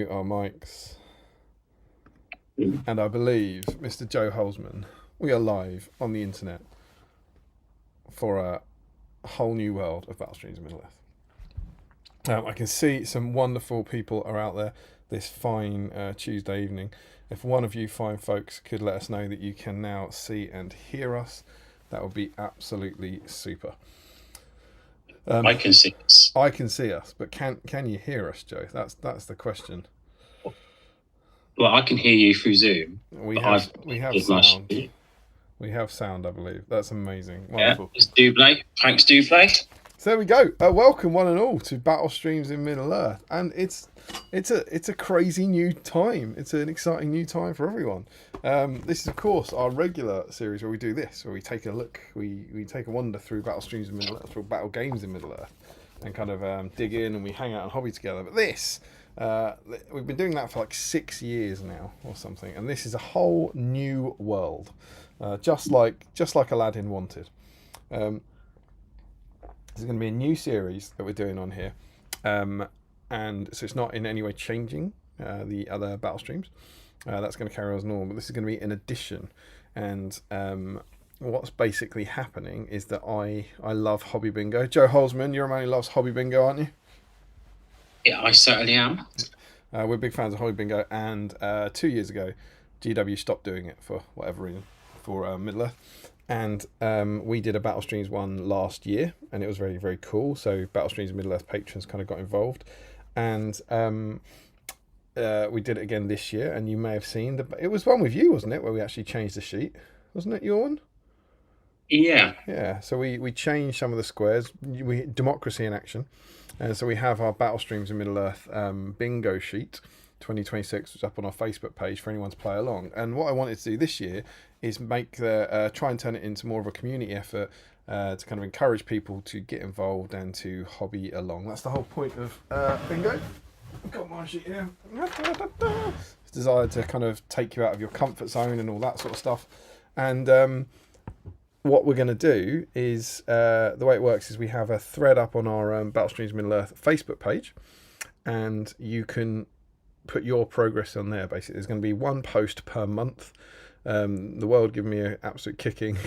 unmute our mics. And I believe, Mr. Joe Hollesman, we are live on the internet for a whole new world of Battle Streams in Middle-earth. I can see some wonderful people are out there this fine Tuesday evening. If one of you fine folks could let us know that you can now see and hear us, that would be absolutely super. I can see us. I can see us, but can you hear us, Joe? That's the question. Well, I can hear you through Zoom. We have sound. We have sound, I believe. That's amazing. Wonderful. Yeah, it's Dubé. Thanks, Dubé. So there we go. Welcome one and all to Battle Streams in Middle-earth, and it's a crazy new time. It's an exciting new time for everyone. This is of course our regular series where we do this, where we take a look, we take a wander through Battle Streams in Middle-earth, through battle games in Middle-earth, and kind of dig in and we hang out and hobby together. But this, we've been doing that for like 6 years now or something, and this is a whole new world, just like Aladdin wanted. There's going to be a new series that we're doing on here, and so it's not in any way changing the other battle streams. That's going to carry on as normal, but this is going to be an addition. And what's basically happening is that I love Hobby Bingo. Joe Hollesman, you're a man who loves Hobby Bingo, aren't you? Yeah, I certainly am. We're big fans of Hobby Bingo, and 2 years ago, GW stopped doing it for whatever reason, for Middle-earth. And we did a Battle Streams one last year, and it was very, very cool. So Battle Streams Middle-earth patrons kind of got involved. And we did it again this year, and you may have seen, it was one with you, wasn't it, where we actually changed the sheet? Wasn't it your one? Yeah. Yeah, so we changed some of the squares. Democracy in action. And so we have our Battle Streams in Middle-earth bingo sheet, 2026, which is up on our Facebook page for anyone to play along. And what I wanted to do this year is make try and turn it into more of a community effort to kind of encourage people to get involved and to hobby along. That's the whole point of bingo. I've got my sheet here. It's designed to kind of take you out of your comfort zone and all that sort of stuff. And what we're going to do is, the way it works is we have a thread up on our Battle Streams Middle-earth Facebook page, and you can put your progress on there. Basically, there's going to be one post per month. The world gave me an absolute kicking,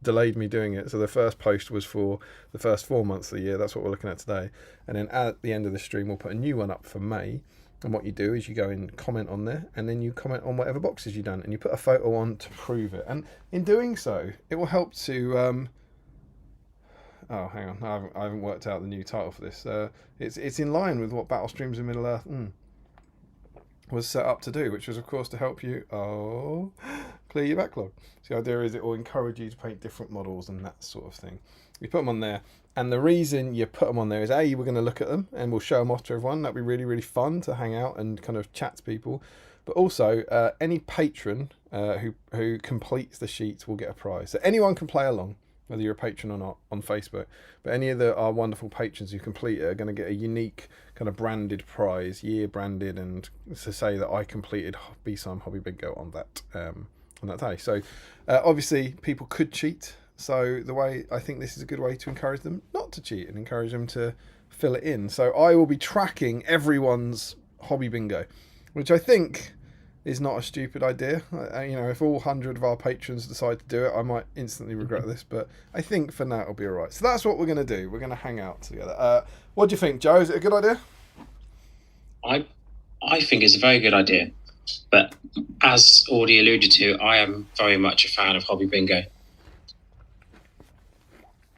delayed me doing it. So the first post was for the first 4 months of the year. That's what we're looking at today. And then at the end of the stream, we'll put a new one up for May. And what you do is you go and comment on there, and then you comment on whatever boxes you've done, and you put a photo on to prove it. And in doing so, it will help to... oh, hang on. I haven't worked out the new title for this. It's in line with what Battle Streams in Middle-earth was set up to do, which was of course to help you clear your backlog. So the idea is it will encourage you to paint different models and that sort of thing. You put them on there, and the reason you put them on there is we're going to look at them and we'll show them off to everyone. That'd be really, really fun to hang out and kind of chat to people. But also any patron who completes the sheets will get a prize. So anyone can play along, whether you're a patron or not, on Facebook. But any of our wonderful patrons who complete it are going to get a unique kind of branded prize, year branded, and to say that I completed BSIME Hobby Bingo on that day. So obviously people could cheat. So the way I think this is a good way to encourage them not to cheat and encourage them to fill it in. So I will be tracking everyone's Hobby Bingo, which I think is not a stupid idea. If all 100 of our patrons decide to do it, I might instantly regret this, but I think for now it'll be all right. So that's what we're going to do. We're going to hang out together. What do you think, Joe? Is it a good idea? I think it's a very good idea, but as already alluded to, I am very much a fan of Hobby Bingo.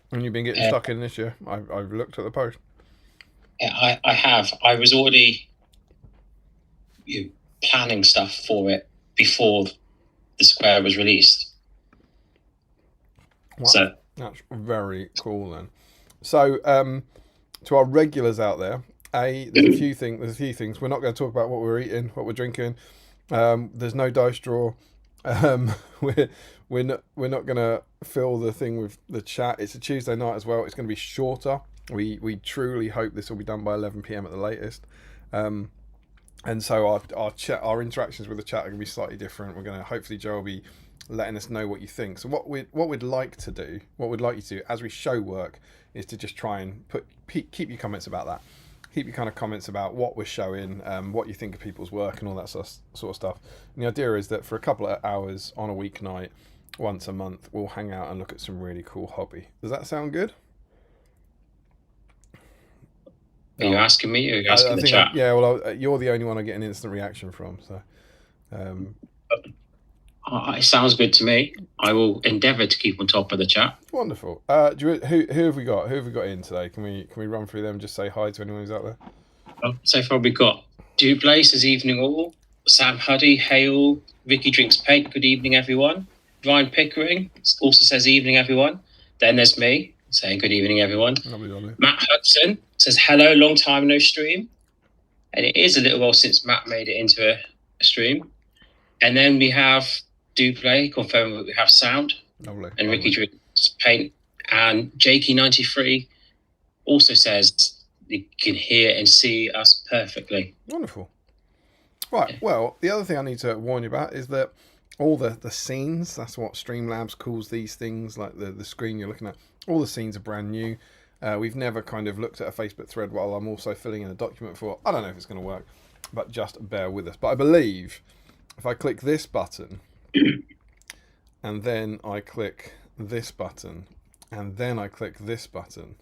And you've been getting stuck in this year. I've looked at the post. Yeah, I have. I was already planning stuff for it before the square was released. Wow. So that's very cool then. So to our regulars out there, there's a few things. We're not going to talk about what we're eating, what we're drinking. There's no dice draw. We're not going to fill the thing with the chat. It's a Tuesday night as well. It's going to be shorter. We truly hope this will be done by 11 p.m. at the latest. And so our interactions with the chat are going to be slightly different. We're going to, hopefully Joe will be letting us know what you think. So what we'd like you to do as we show work is to just try and keep your comments about that. keep your kind of comments about what we're showing, what you think of people's work and all that sort of stuff. And the idea is that for a couple of hours on a weeknight, once a month, we'll hang out and look at some really cool hobby. Does that sound good? Are you asking me, or are you asking the chat? You're the only one I get an instant reaction from. So, it sounds good to me. I will endeavour to keep on top of the chat. Wonderful. Who have we got? Who have we got in today? Can we run through them and just say hi to anyone who's out there? So far we've got Dubé says evening all. Sam Huddy, Hale, Ricky Drinks Paint, good evening everyone. Ryan Pickering also says evening everyone. Then there's me saying good evening everyone. Lovely. Matt Hudson says hello, long time no stream. And it is a little while since Matt made it into a stream. And then we have Dubé confirming that we have sound. Lovely. And Ricky Drinks Paint. And Jakey93 also says you can hear and see us perfectly. Wonderful. Right, well, the other thing I need to warn you about is that all the scenes, that's what Streamlabs calls these things, like the screen you're looking at, all the scenes are brand new. We've never kind of looked at a Facebook thread while I'm also filling in a document for. I don't know if it's going to work, but just bear with us. But I believe if I click this button, and then I click this button, and then I click this button,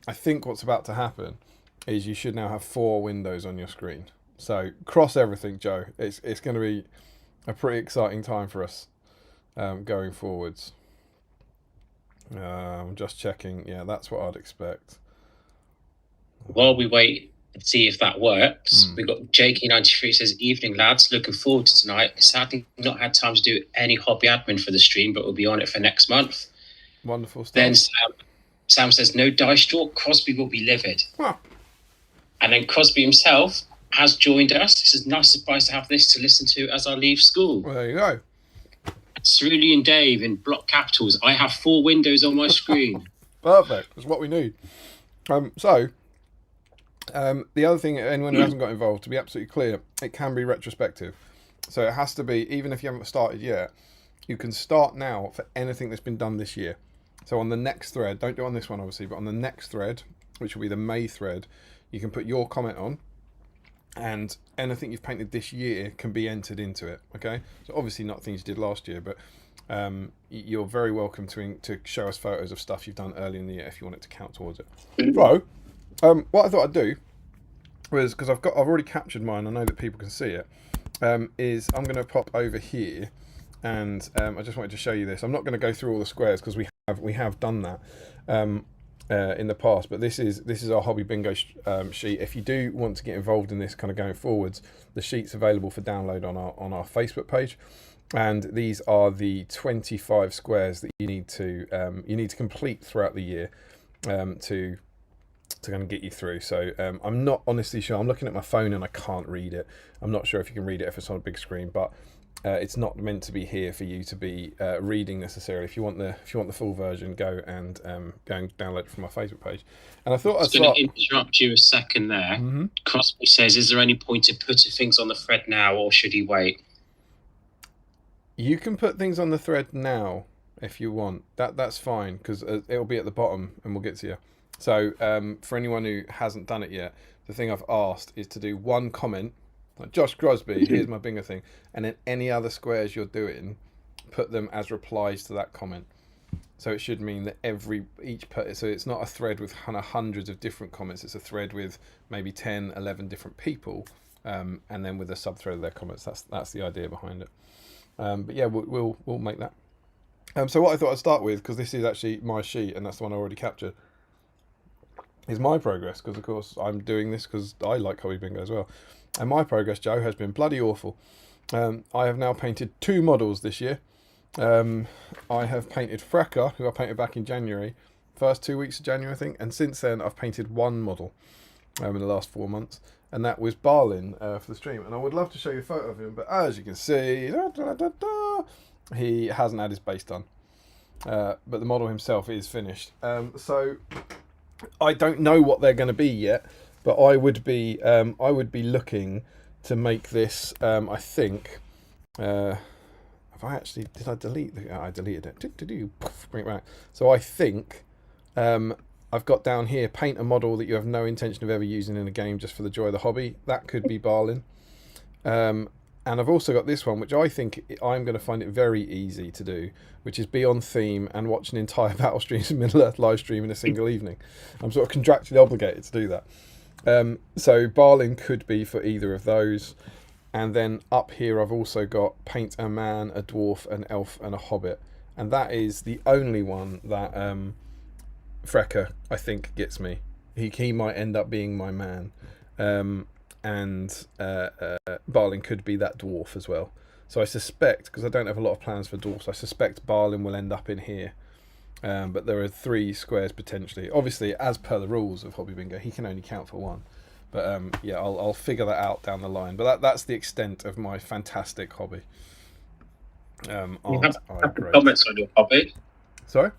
I think what's about to happen is you should now have 4 windows on your screen. So cross everything, Joe. It's going to be a pretty exciting time for us going forwards. I'm just checking. Yeah, that's what I'd expect. While we wait and see if that works, we've got Jakey93 says, evening lads, looking forward to tonight. Sadly not had time to do any hobby admin for the stream, but we'll be on it for next month. Wonderful stuff. Then Sam says, no dice draw, Crosby will be livid. Huh. And then Crosby himself has joined us. He says, nice surprise to have this to listen to as I leave school. Well, there you go. Cerulean Dave in block capitals. I have 4 windows on my screen. Perfect. That's what we need. The other thing, anyone who hasn't got involved, to be absolutely clear, it can be retrospective. So it has to be, even if you haven't started yet, you can start now for anything that's been done this year. So on the next thread, don't do it on this one obviously, but on the next thread, which will be the May thread, you can put your comment on, and anything you've painted this year can be entered into it. Okay, so obviously not things you did last year, but you're very welcome to show us photos of stuff you've done early in the year if you want it to count towards it. So what I thought I'd do was, because I've already captured mine, I know that people can see it, is I'm going to pop over here, and I just wanted to show you this. I'm not going to go through all the squares because we have done that in the past, but this is our hobby bingo sheet. If you do want to get involved in this kind of going forwards, the sheet's available for download on our Facebook page, and these are the 25 squares that you need to complete throughout the year to kind of get you through. So I'm not honestly sure. I'm looking at my phone and I can't read it. I'm not sure if you can read it if it's on a big screen, but it's not meant to be here for you to be reading necessarily. If you want the full version, go and download it from our Facebook page. And I thought I'd going to interrupt you a second there. Mm-hmm. Crosby says, "Is there any point in putting things on the thread now, or should he wait?" You can put things on the thread now if you want. That's fine, because it'll be at the bottom, and we'll get to you. So for anyone who hasn't done it yet, the thing I've asked is to do one comment. Like Josh Crosby, here's my bingo thing, and then any other squares you're doing, put them as replies to that comment. So it should mean that so it's not a thread with hundreds of different comments. It's a thread with maybe 10, 11 different people, and then with a sub-thread of their comments. That's the idea behind it. But yeah, we'll make that. So what I thought I'd start with, because this is actually my sheet, and that's the one I already captured, is my progress, because of course I'm doing this because I like hobby bingo as well. And my progress, Joe, has been bloody awful. I have now painted 2 models this year. I have painted Freka, who I painted back in January, first 2 weeks of January I think, and since then I've painted 1 model in the last 4 months, and that was Barlin for the stream. And I would love to show you a photo of him, but as you can see, he hasn't had his base done. But the model himself is finished. So I don't know what they're going to be yet, but I would be looking to make this. I think. Did I delete? I deleted it. Bring it back. So I think I've got down here, paint a model that you have no intention of ever using in a game just for the joy of the hobby. That could be Barlin. And I've also got this one, which I think I'm going to find it very easy to do, which is be on theme and watch an entire Battle Streams in Middle-earth live stream in a single evening. I'm sort of contractually obligated to do that. So Barlin could be for either of those. And then up here I've also got paint a man, a dwarf, an elf, and a hobbit. And that is the only one that Frecker, I think, gets me. He might end up being my man. And Barlin could be that dwarf as well. So I suspect, because I don't have a lot of plans for dwarfs, I suspect Barlin will end up in here. But there are 3 squares potentially. Obviously, as per the rules of Hobby Bingo, he can only count for 1. But yeah, I'll figure that out down the line. But that's the extent of my fantastic hobby. You have a couple comments on your hobby. Sorry?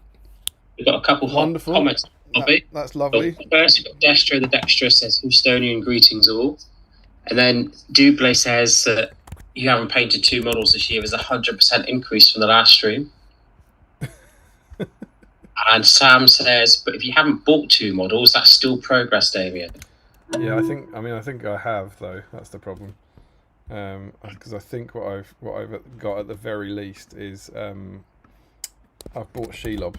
We've got a couple Wonderful. Comments on your hobby. That's lovely. So first, you've got Destro. The Dextra says, Houstonian greetings all. And then Dubé says that you haven't painted 2 models this year. There's a 100% increase from the last stream. And Sam says, but if you haven't bought 2 models, that's still progress, Damien. Yeah, I think I have, though. That's the problem. Because I think what I've got at the very least is I've bought Shelob,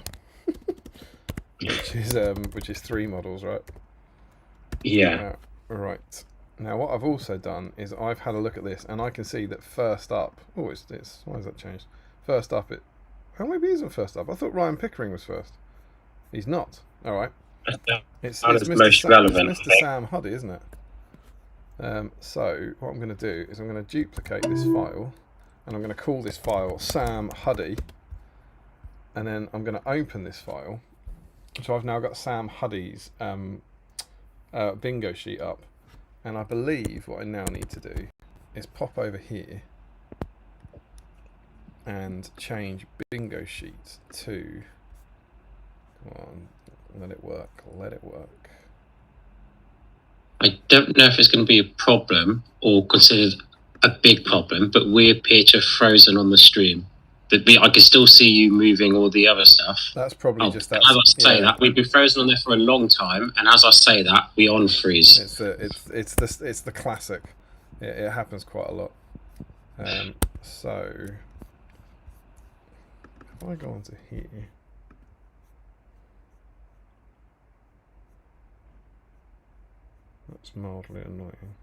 which is 3 models, right? Yeah. Right. Now what I've also done is I've had a look at this, and I can see that first up. Oh, it's this. Why has that changed? First up, oh, maybe he isn't first up. I thought Ryan Pickering was first. He's not. All right. It's Mr. Sam Huddy, isn't it? So what I'm going to do is I'm going to duplicate this file, and I'm going to call this file Sam Huddy, and then I'm going to open this file. So I've now got Sam Huddy's bingo sheet up, and I believe what I now need to do is pop over here and change bingo sheet to, come on, let it work. I don't know if it's going to be a problem or considered a big problem, but we appear to have frozen on the stream. I can still see you moving all the other stuff. That's probably just that. As I say that, we've been frozen on there for a long time, and as I say that, we unfreeze. It's the classic. It happens quite a lot. So if I go onto here. That's mildly annoying.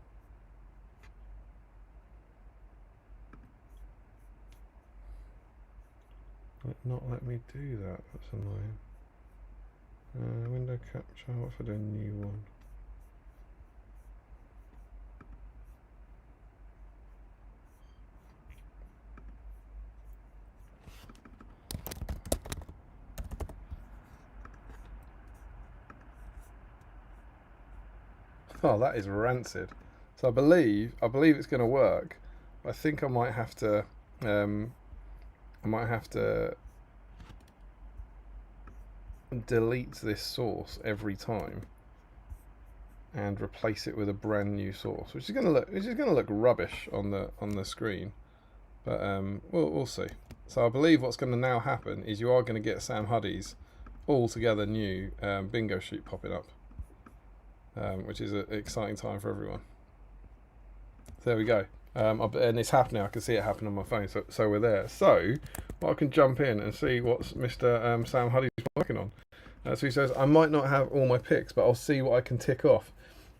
Not let me do that. That's annoying. Window capture. What if I do a new one? Oh, that is rancid. So I believe it's going to work. But I think I might have to. Delete this source every time and replace it with a brand new source, which is going to look rubbish on the screen. But we'll see. So I believe what's going to now happen is you are going to get Sam Huddy's altogether new bingo sheet popping up. Which is an exciting time for everyone. There we go. And it's happening. I can see it happen on my phone. So we're there. So I can jump in and see what Mr. Sam Huddy's working on. So he says, I might not have all my picks, but I'll see what I can tick off.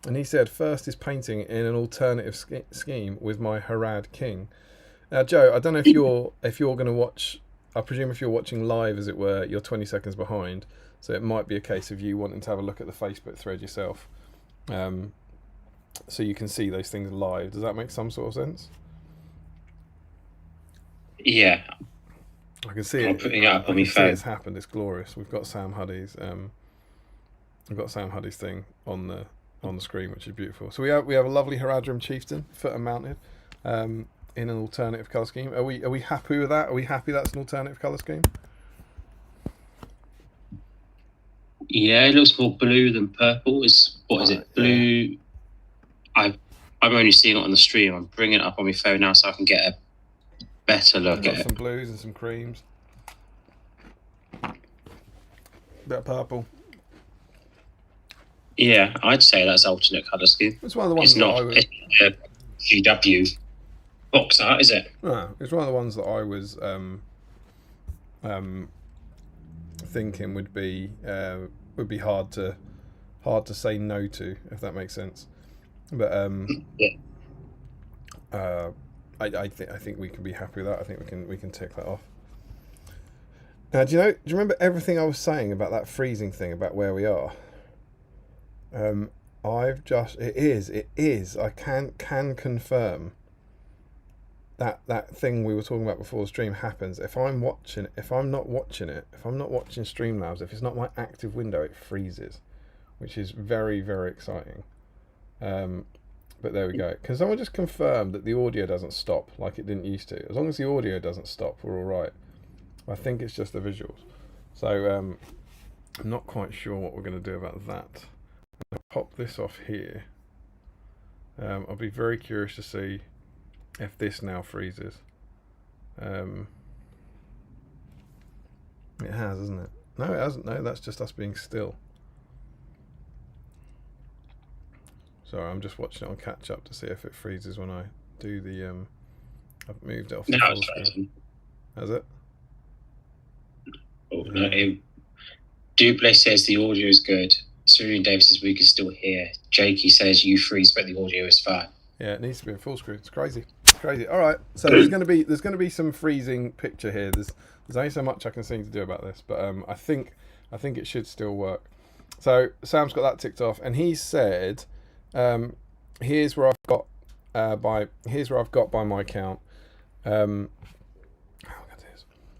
And he said, first is painting in an alternative scheme with my Harad King. Now, Joe, I don't know if you're going to watch. I presume if you're watching live, as it were, you're 20 seconds behind. So it might be a case of you wanting to have a look at the Facebook thread yourself. So you can see those things live. Does that make some sort of sense? Yeah. I can see I'm putting it up on my phone. It's happened. It's glorious. We've got Sam Huddy's. Thing on the screen, which is beautiful. So we have a lovely Haradrim chieftain, footer mounted, in an alternative colour scheme. Are we happy with that? Are we happy that's an alternative colour scheme? Yeah, it looks more blue than purple. What is it? Blue. Yeah. I'm only seeing it on the stream. I'm bringing it up on my phone now so I can get a better look at it. Some blues and some creams. Bit of purple. Yeah, I'd say that's alternate colour scheme. It's one of the ones It's not a GW box art, is it? No, it's one of the ones that I was thinking would be hard to say no to, if that makes sense. But I think we can be happy with that. I think we can tick that off. Now, do you remember everything I was saying about that freezing thing, about where we are? It is. I can confirm that thing we were talking about before the stream happens. If I'm not watching Streamlabs, if it's not my active window, it freezes, which is very, very exciting. But there we go. Can someone just confirm that the audio doesn't stop like it didn't used to? As long as the audio doesn't stop, we're all right. I think it's just the visuals. So I'm not quite sure what we're going to do about that. I'm going to pop this off here. I'll be very curious to see if this now freezes. It has, isn't it? No, it hasn't. No, that's just us being still. Sorry, I'm just watching it on catch up to see if it freezes when I do the. I've moved it off the full screen. Has it? Oh, no. Dubé says the audio is good. Serene Davis says we can still hear. Jakey says you freeze, but the audio is fine. Yeah, it needs to be in full screen. It's crazy. All right, so there's going to be some freezing picture here. There's only so much I can seem to do about this, but I think it should still work. So Sam's got that ticked off, and he said, here's where I've got by my count.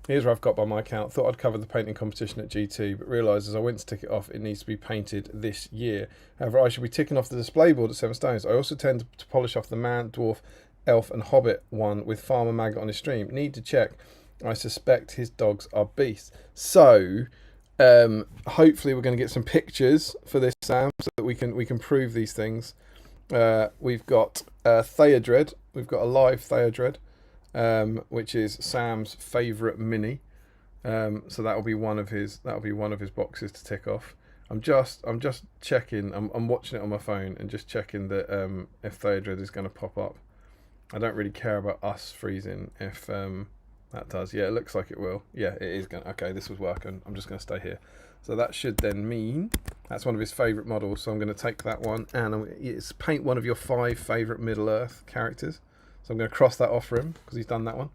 Here's where I've got by my account. Thought I'd cover the painting competition at GT, but realised as I went to tick it off, it needs to be painted this year. However, I should be ticking off the display board at 7 stones. I also tend to polish off the man, dwarf, elf and hobbit one with Farmer Maggot on his stream. Need to check. I suspect his dogs are beasts. So, hopefully we're going to get some pictures for this, Sam, so that we can prove these things. We've got Theodred. We've got a live Theodred. Which is Sam's favourite mini, so that'll be one of his boxes to tick off. I'm just checking. I'm watching it on my phone and just checking that if Theodred is going to pop up. I don't really care about us freezing if that does. Yeah, it looks like it will. Yeah, it is going. Okay, this was working. I'm just going to stay here. So that should then mean that's one of his favourite models. So I'm going to take that one and it's paint one of your 5 favourite Middle Earth characters. So I'm going to cross that off for him because he's done that one.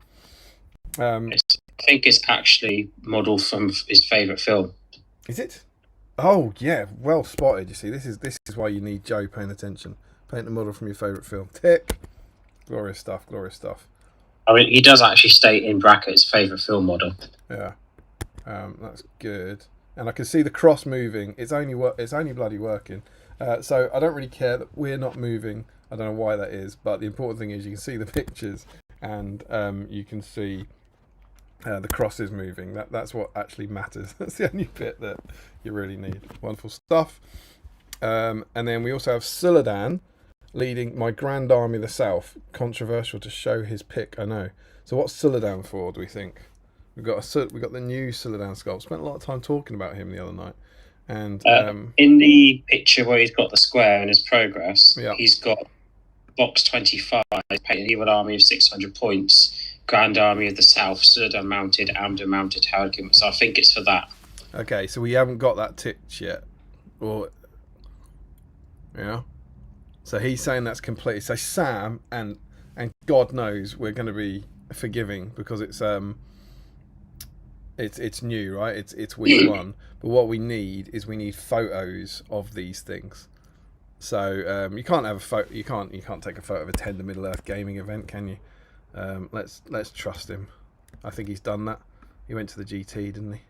I think it's actually modelled from his favourite film. Is it? Oh yeah, well spotted. You see, this is why you need Joe paying attention. Paint a model from your favourite film. Tick. Glorious stuff. I mean, he does actually state in brackets favourite film model. Yeah, that's good. And I can see the cross moving. It's only bloody working. So I don't really care that we're not moving. I don't know why that is, but the important thing is you can see the pictures and you can see the crosses moving. That's what actually matters. That's the only bit that you really need. Wonderful stuff. And then we also have Suladan leading my Grand Army of the South. Controversial to show his pick, I know. So what's Suladan for, do we think? We've got the new Suladan sculpt. Spent a lot of time talking about him the other night. And in the picture where he's got the square in his progress, he's got box 25, painted Evil Army of 600 points, Grand Army of the South, Suladan mounted, Amda mounted, Howard Gimlet. So I think it's for that. Okay, so we haven't got that ticked yet. Or, so he's saying that's complete. So Sam, and God knows we're going to be forgiving because it's new, right? It's week 1. But what we need is photos of these things. So you can't have a photo. You can't take a photo of a Tender Middle Earth gaming event, can you? Let's trust him. I think he's done that. He went to the GT, didn't he?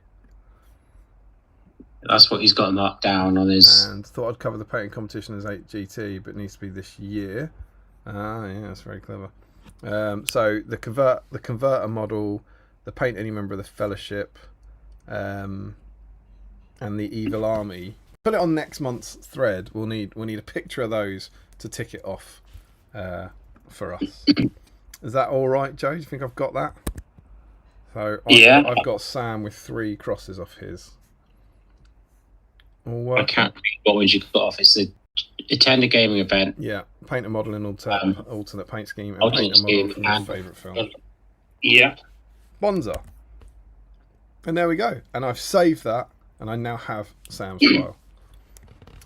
That's what he's got marked down on his. And thought I'd cover the painting competition as 8 GT, but it needs to be this year. Yeah, that's very clever. So the converter model, the paint any member of the Fellowship, and the Evil Army. Put it on next month's thread. We'll need a picture of those to tick it off for us. Is that all right, Joe? Do you think I've got that? So I've got Sam with 3 crosses off his. All I working? can't read what ones you got off. It's the attend a gaming event. Yeah, paint a model in alternate paint scheme, and Alternate paint a model scheme from your and- favourite film. Yeah. Bonza. And there we go. And I've saved that, and I now have Sam's file.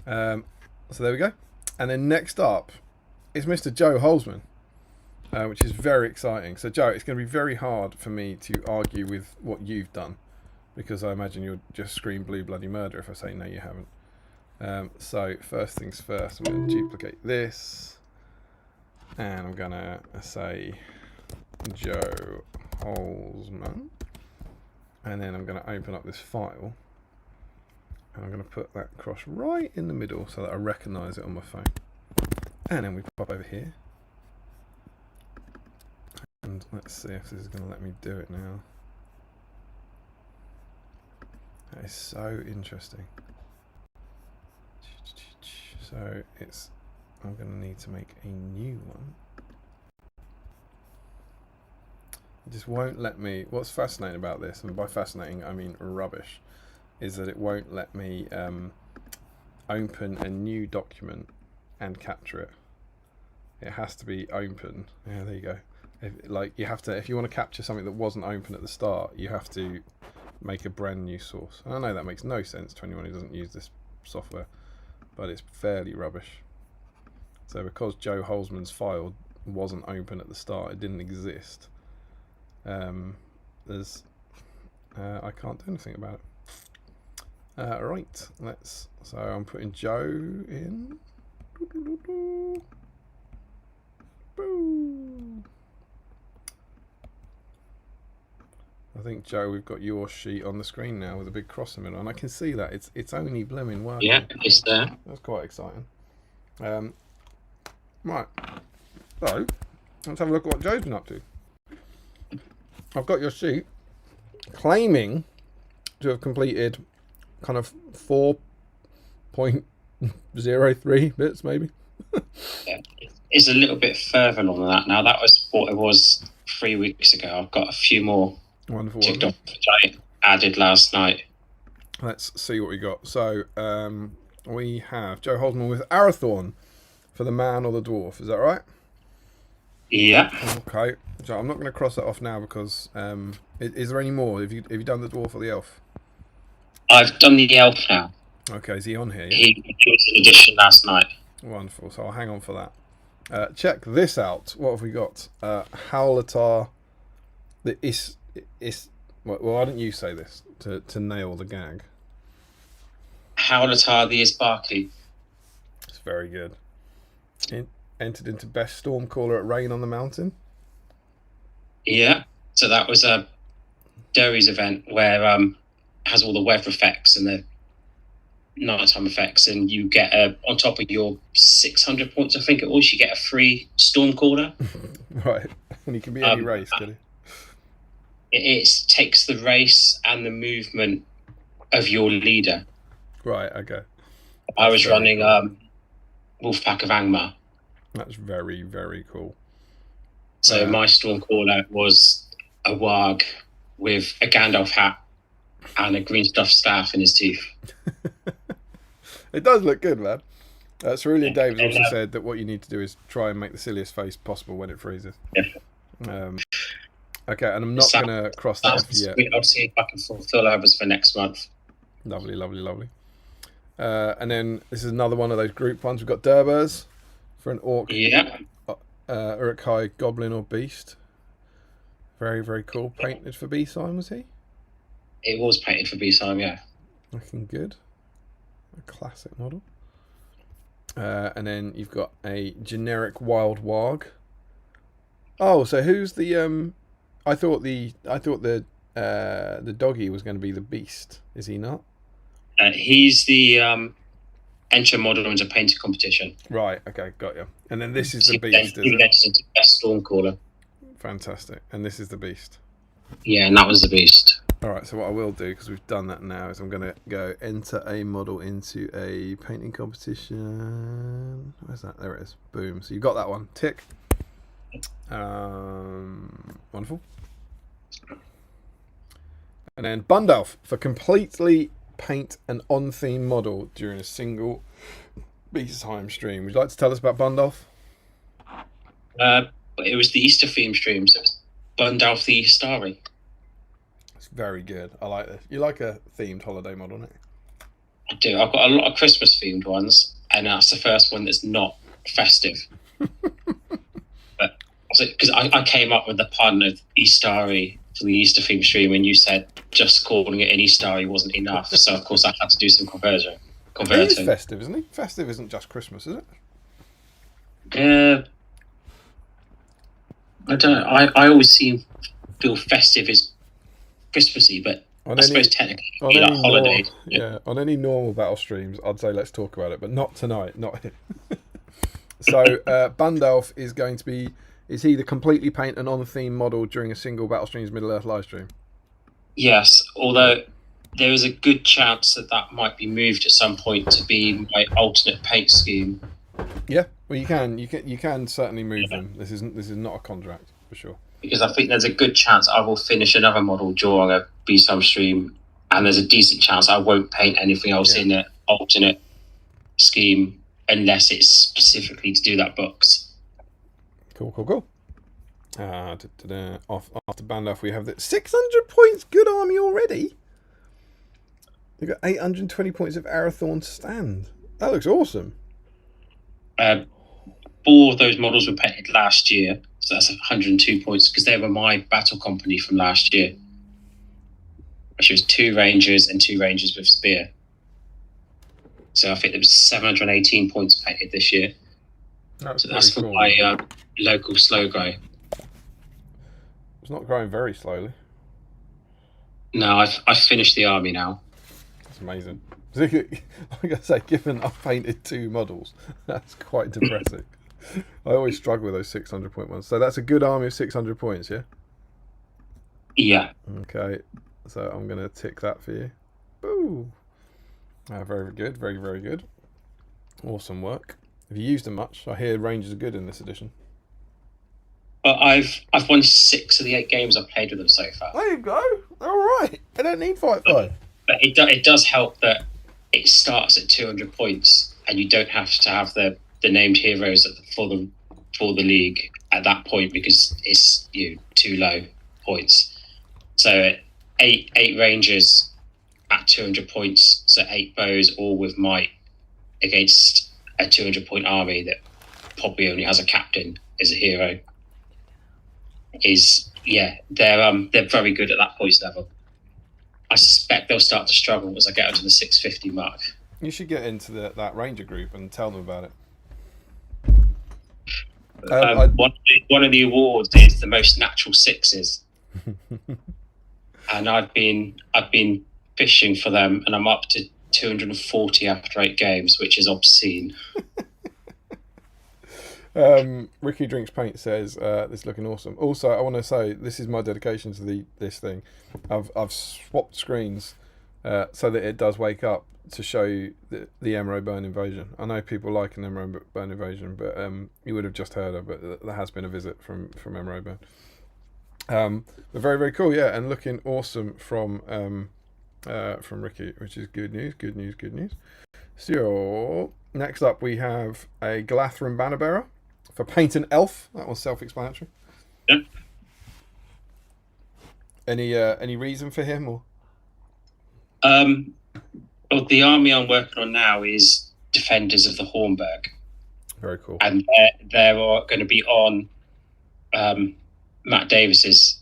So there we go. And then next up is Mr. Joe Hollesman, which is very exciting. So Joe, it's going to be very hard for me to argue with what you've done, because I imagine you'll just scream blue bloody murder if I say no, you haven't. So first things first, I'm going to duplicate this, and I'm going to say Joe Hollesman, and then I'm going to open up this file, and I'm going to put that cross right in the middle so that I recognise it on my phone. And then we pop over here, and let's see if this is going to let me do it now. That is so interesting. So I'm going to need to make a new one. It just won't let me. What's fascinating about this, and by fascinating I mean rubbish, is that it won't let me open a new document and capture it. It has to be open. Yeah, there you go. If you want to capture something that wasn't open at the start, you have to make a brand new source. And I know that makes no sense to anyone who doesn't use this software, but it's fairly rubbish. So because Joe Hollesman's file wasn't open at the start, it didn't exist. I can't do anything about it. Right, so I'm putting Joe in. Boo. I think, Joe, we've got your sheet on the screen now with a big cross in the middle, and I can see that it's only blooming working. Yeah, it's there. That's quite exciting. Right, so let's have a look at what Joe's been up to. I've got your sheet claiming to have completed kind of 4.03 bits, maybe. Yeah. It's a little bit further along than that now. That was what it was 3 weeks ago. I've got a few more Wonderful. ticked off, which I added last night. Let's see what we got. So we have Joe Hollesman with Arathorn for the man or the dwarf. Is that right? Yeah. Okay. So I'm not going to cross that off now because is there any more? Have you done the dwarf or the elf? I've done the elf now. Okay, is he on here? Yeah? He was an addition last night. Wonderful. So I'll hang on for that. Check this out. What have we got? Howlatar. The well, why don't you say this to nail the gag? Howlatar the Isbarki. It's very good. Entered into best stormcaller at Rain on the Mountain. Yeah. So that was a Derry's event where has all the weather effects and the nighttime effects, and you get on top of your 600 points, I think it was, you get a free Stormcaller. Right, and he can be any race, can he? It takes the race and the movement of your leader. Right, okay. I was running Wolfpack of Angmar. That's very, very cool. So my Stormcaller was a Warg with a Gandalf hat and a green stuffed staff in his teeth. It does look good, man. Cerulean Dave has also said that what you need to do is try and make the silliest face possible when it freezes. Yeah. Okay, and I'm not going to cross that off yet. I'll see if I can fulfill others for next month. Lovely, lovely, lovely. And then this is another one of those group ones. We've got Durbers for an orc. Yeah. Uruk-hai goblin or beast. Very, very cool. Painted for BSIME, was he? It was painted for BSIME, yeah. Looking good. A classic model. And then you've got a generic wild warg. Oh, so who's the I thought the doggy was going to be the beast. Is he not? He's the enter model into painted competition. Right. Okay. Got you. And then this is the beast. He gets into best Stormcaller. Fantastic. And this is the beast. Yeah, and that was the beast. All right. So what I will do, because we've done that now, is I'm going to go enter a model into a painting competition. Where's that? There it is. Boom. So you got that one. Tick. Wonderful. And then Bundalf for completely paint an on-theme model during a single BSIME stream. Would you like to tell us about Bundolf? It was the Easter theme stream, so it's Bundolf the Starry. It's very good. I like this. You like a themed holiday model, don't you? I do. I've got a lot of Christmas themed ones, and that's the first one that's not festive. But because I came up with the pun of Eastery for the Easter theme stream, and you said just calling it an Eastery wasn't enough. So of course I had to do some converting. It is festive, isn't it? Festive isn't just Christmas, is it? I don't know. I always feel festive is Christmassy, but I suppose technically like holiday. On any normal battle streams, I'd say let's talk about it, but not tonight. Not here. So Bundolf is going to be. Is he the completely paint and on-theme model during a single Battle Streams Middle-earth live stream? Yes, although there is a good chance that might be moved at some point to be my alternate paint scheme. Yeah, well, you can certainly move them. This is not a contract for sure. Because I think there's a good chance I will finish another model during a BSIME stream, and there's a decent chance I won't paint anything else in an alternate scheme unless it's specifically to do that box. Cool. After Bundolf, we have the 600 points. Good army already. They've got 820 points of Arathorn stand. That looks awesome. 4 of those models were painted last year, so that's 102 points because they were my battle company from last year, which was 2 Rangers and 2 Rangers with Spear. So I think there was 718 points painted this year. That's for my local slow grow. It's not growing very slowly. No, I've finished the army now. That's amazing. Like I say, given I've painted 2 models, that's quite depressing. I always struggle with those 600 point ones. So that's a good army of 600 points, yeah? Yeah. Okay, so I'm going to tick that for you. Boo! Very good, very good. Awesome work. Have you used them much? I hear Rangers are good in this edition. I've won 6 of the 8 games I've played with them so far. There you go. All right. I don't need 5. But it does help that it starts at 200 points, and you don't have to have the named heroes for the league at that point because it's too low points. So 8 Rangers at 200 points, so 8 bows all with might against a 200 point army that probably only has a captain as a hero. They're very good at that points level. I suspect they'll start to struggle as I get up to the 650 mark. You should get into that Ranger group and tell them about it. One of the awards is the most natural 6s, and I've been fishing for them, and I'm up to 240 after 8 games, which is obscene. Ricky Drinks Paint says this is looking awesome. Also, I want to say this is my dedication to this thing. I've swapped screens so that it does wake up to show you the Emerald Burn invasion. I know people like an Emerald Burn invasion, but you would have just heard of it. There has been a visit from Emerald Burn. But very, very cool, yeah, and looking awesome from Ricky, which is good news. So next up we have a Galathrin Banner Bearer for Paint an Elf. That was self-explanatory. Yeah. Any reason for him or? Well, the army I'm working on now is Defenders of the Hornburg. Very cool. And they're going to be on Matt Davis's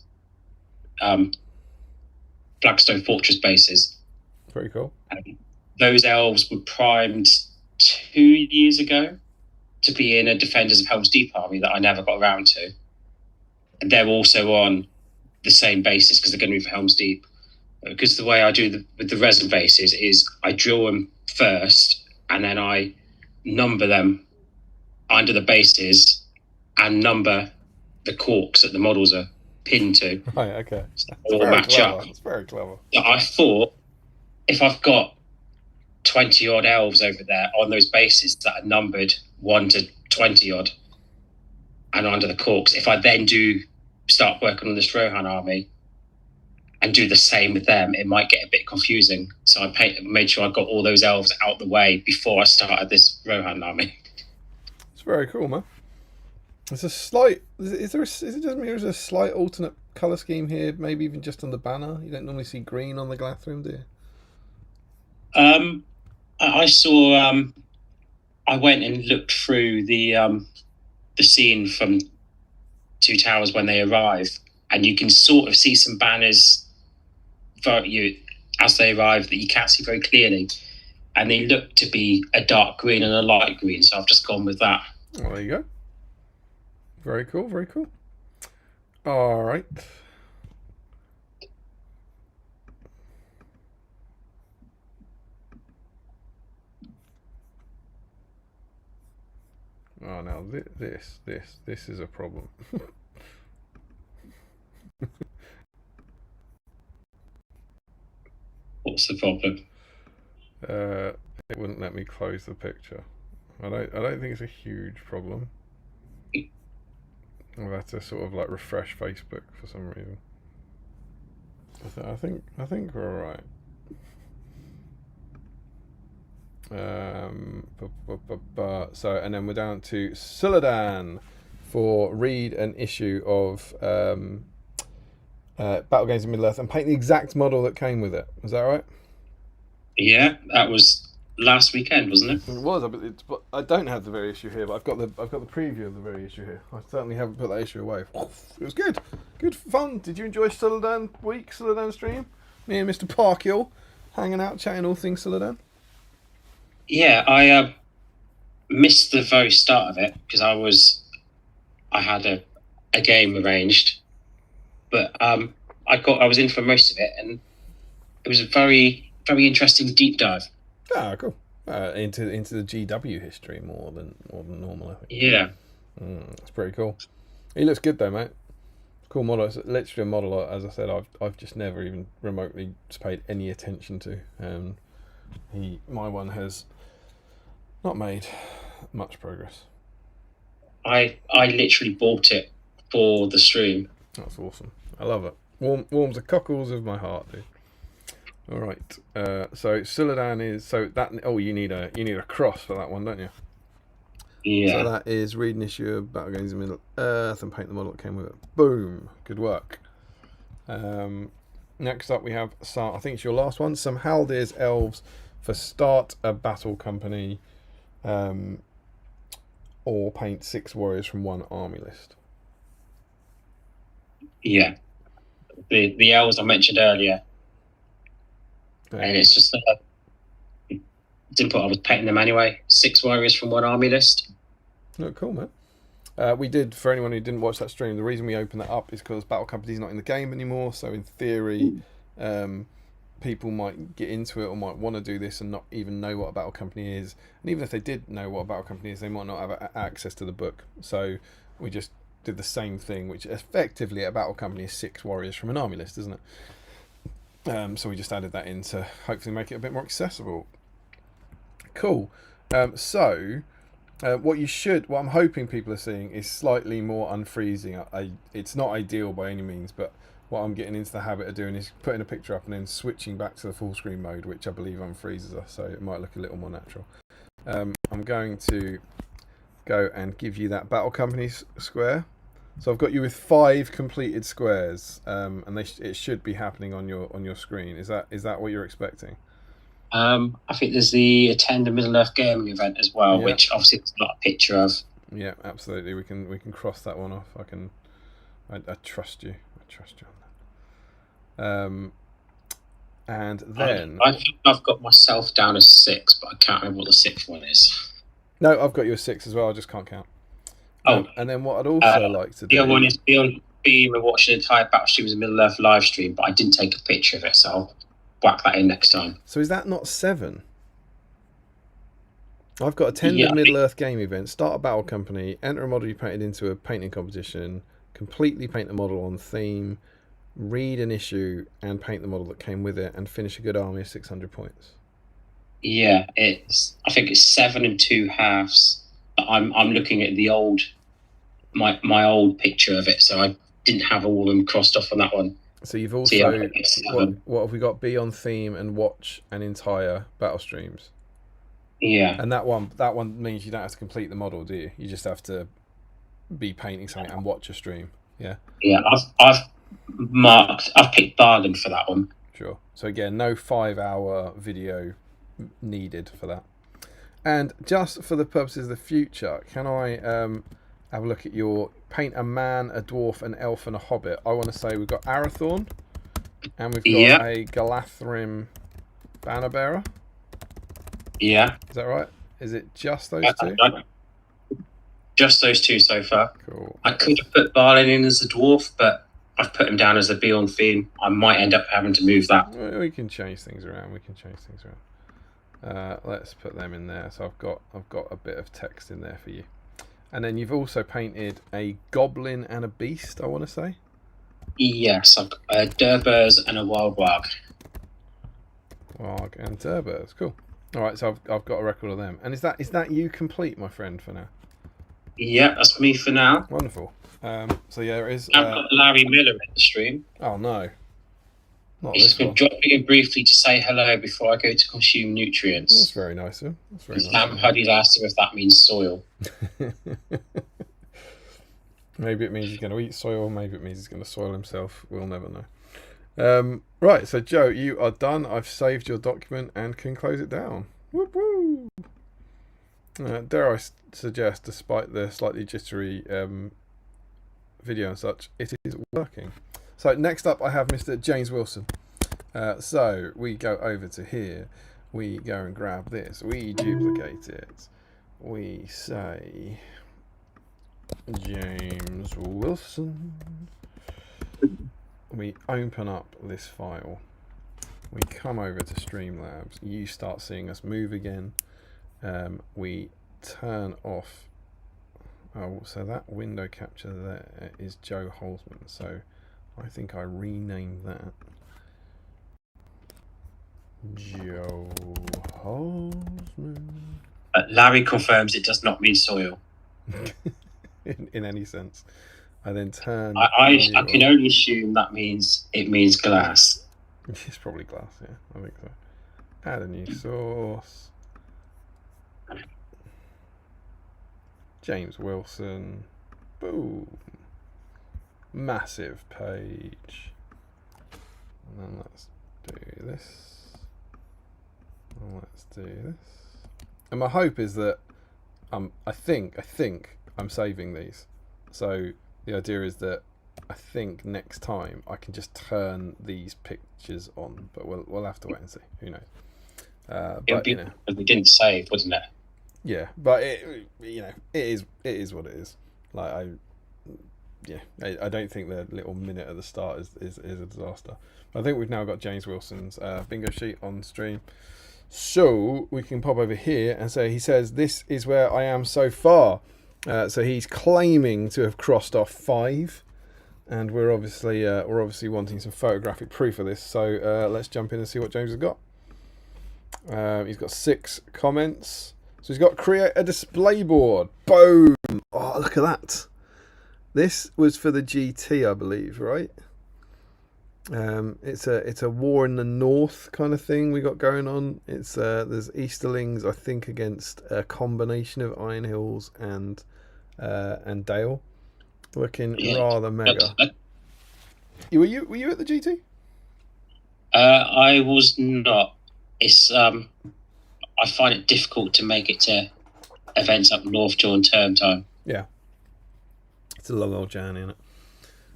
Flagstone Fortress bases. Very cool. Those elves were primed 2 years ago to be in a Defenders of Helm's Deep army that I never got around to. And they're also on the same basis because they're going to be for Helm's Deep. Because the way I do with the resin bases is I drill them first and then I number them under the bases and number the corks that the models are pinned to. Right, okay. So all match up. That's very clever. So I thought if I've got 20 odd elves over there on those bases that are numbered 1 to 20 odd and under the corks, if I then do start working on this Rohan army, and do the same with them, it might get a bit confusing. So I made sure I got all those elves out the way before I started this Rohan army. It's very cool, man. There's a slight. Is it just me, or is there a slight alternate colour scheme here? Maybe even just on the banner. You don't normally see green on the Glathrim, do you? I saw. I went and looked through the scene from Two Towers when they arrive, and you can sort of see some banners for you as they arrive that you can't see very clearly, and they look to be a dark green and a light green. So I've just gone with that. Well, there you go. Very cool. Very cool. All right. Oh, now this is a problem. What's the problem? It wouldn't let me close the picture. I don't think it's a huge problem. I've had to sort of like refresh Facebook for some reason. I think we're alright. So, and then we're down to Suladan for read an issue of Battle Games in Middle-earth and paint the exact model that came with it. Was that right? Yeah, that was last weekend, wasn't it? It was, but I don't have the very issue here, but I've got the preview of the very issue here. I certainly haven't put that issue away. It was good fun. Did you enjoy Suladan week, Suladan stream? Me and Mr. Parkhill hanging out, chatting all things Suladan. Yeah, I missed the very start of it because I had a game arranged, but I was in for most of it, and it was a very, very interesting deep dive. Ah, cool. Into the GW history more than normal, I think. Yeah. That's pretty cool. He looks good though, mate. Cool model. It's literally a model, as I said, I've just never even remotely paid any attention to. My one has not made much progress. I literally bought it for the stream. That's awesome. I love it. Warms the cockles of my heart, dude. All right. So Suladan is that. Oh, you need a cross for that one, don't you? Yeah. So that is read an issue of Battle Games in Middle-earth and paint the model that came with it. Boom. Good work. Next up we have I think it's your last one. Some Haldir's Elves for start a battle company, or paint 6 warriors from one army list. Yeah. The elves I mentioned earlier. And it's just didn't put I was painting them anyway. 6 warriors from one army list. Oh, cool, man. We did, for anyone who didn't watch that stream, the reason we opened that up is because Battle Company's not in the game anymore. So in theory, people might get into it or might want to do this and not even know what a Battle Company is. And even if they did know what a Battle Company is, they might not have access to the book. So we just did the same thing, which effectively a Battle Company is 6 warriors from an army list, isn't it? So we just added that in to hopefully make it a bit more accessible. Cool. What I'm hoping people are seeing is slightly more unfreezing. It's not ideal by any means, but what I'm getting into the habit of doing is putting a picture up and then switching back to the full screen mode, which I believe unfreezes us, so it might look a little more natural. I'm going to go and give you that Battle Company square. So I've got you with 5 completed squares, and it should be happening on your screen. Is that what you're expecting? I think there's the attend a Middle-earth gaming event as well, yeah. Which obviously it's not a picture of. Yeah, absolutely. We can cross that one off. I trust you. I trust you on that. And then I think I've got myself down as 6, but I can't remember what the 6th one is. No, I've got you as 6 as well. I just can't count. And then what I'd also like to do. The other one is beyond being and watching the entire battle stream as a Middle-earth live stream, but I didn't take a picture of it, so I'll whack that in next time. So is that not 7? I've got attend a Middle-earth game event, start a battle company, enter a model you painted into a painting competition, completely paint the model on theme, read an issue and paint the model that came with it, and finish a good army of 600 points. Yeah, I think it's 7 and 2 halves. I'm looking at the my old picture of it, so I didn't have all of them crossed off on that one. So you've So yeah, also what have we got? Be on theme and watch an entire battle streams. yeah, And that one means you don't have to complete the model, do you? You just have to be painting something and watch a stream. Yeah. yeah. I've picked Barlin for that one. Sure. So again, no 5-hour video needed for that. And just for the purposes of the future, can I have a look at your paint a man, a dwarf, an elf, and a hobbit? I want to say we've got Arathorn, and we've got a Galathrim banner bearer. Yeah. Is that right? Is it just those two? Just those two so far. Cool. I could have put Barlin in as a dwarf, but I've put him down as a Beyond theme. I might end up having to move that. We can change things around. Let's put them in there. So I've got a bit of text in there for you. And then you've also painted a goblin and a beast, I want to say. Yes, I've got Durbers and a Wild Warg. Warg and Durbers, cool. All right, so I've got a record of them. And is that you complete, my friend, for now? Yeah, that's me for now. Wonderful. So yeah, there is. I've got Larry Miller in the stream. Oh no. Not He's just been dropping in briefly to say hello before I go to consume nutrients. That's very nice of him. That's very nice. Sam Huddy asked him if that means soil. Maybe it means he's going to eat soil. Maybe it means he's going to soil himself. We'll never know. Right, so Joe, you are done. I've saved your document and can close it down. Whoop woo! Dare I suggest, despite the slightly jittery video and such, it is working. So next up I have Mr. James Wilson. So we go over to here. We go and grab this. We duplicate it. We say James Wilson. We open up this file. We come over to Streamlabs. You start seeing us move again. We turn off. Oh, so that window capture there is Joe Hollesman. So I think I renamed that Joe Hollesman. Larry confirms it does not mean soil. in any sense. I then turn. I can only assume that it means glass. It's probably glass, yeah. I think so. Add a new source. James Wilson. Boom. Massive page. And then let's do this. And let's do this. And my hope is that I think I'm saving these. So the idea is that I think next time I can just turn these pictures on, but we'll have to wait and see. Who knows? But you know, we didn't save, wasn't it? Yeah, but it is what it is. Like I don't think the little minute at the start is a disaster. I think we've now got James Wilson's bingo sheet on stream, so we can pop over here and say he says this is where I am so far. So he's claiming to have crossed off 5, and we're obviously wanting some photographic proof of this. So let's jump in and see what James has got. He's got 6 comments. So he's got create a display board. Boom! Oh, look at that. This was for the GT, I believe, right? It's a war in the north kind of thing we got going on. It's there's Easterlings, I think, against a combination of Iron Hills and Dale, looking rather mega. Were you at the GT? I was not. It's I find it difficult to make it to events up north during term time. Yeah, it's a long old journey, isn't it?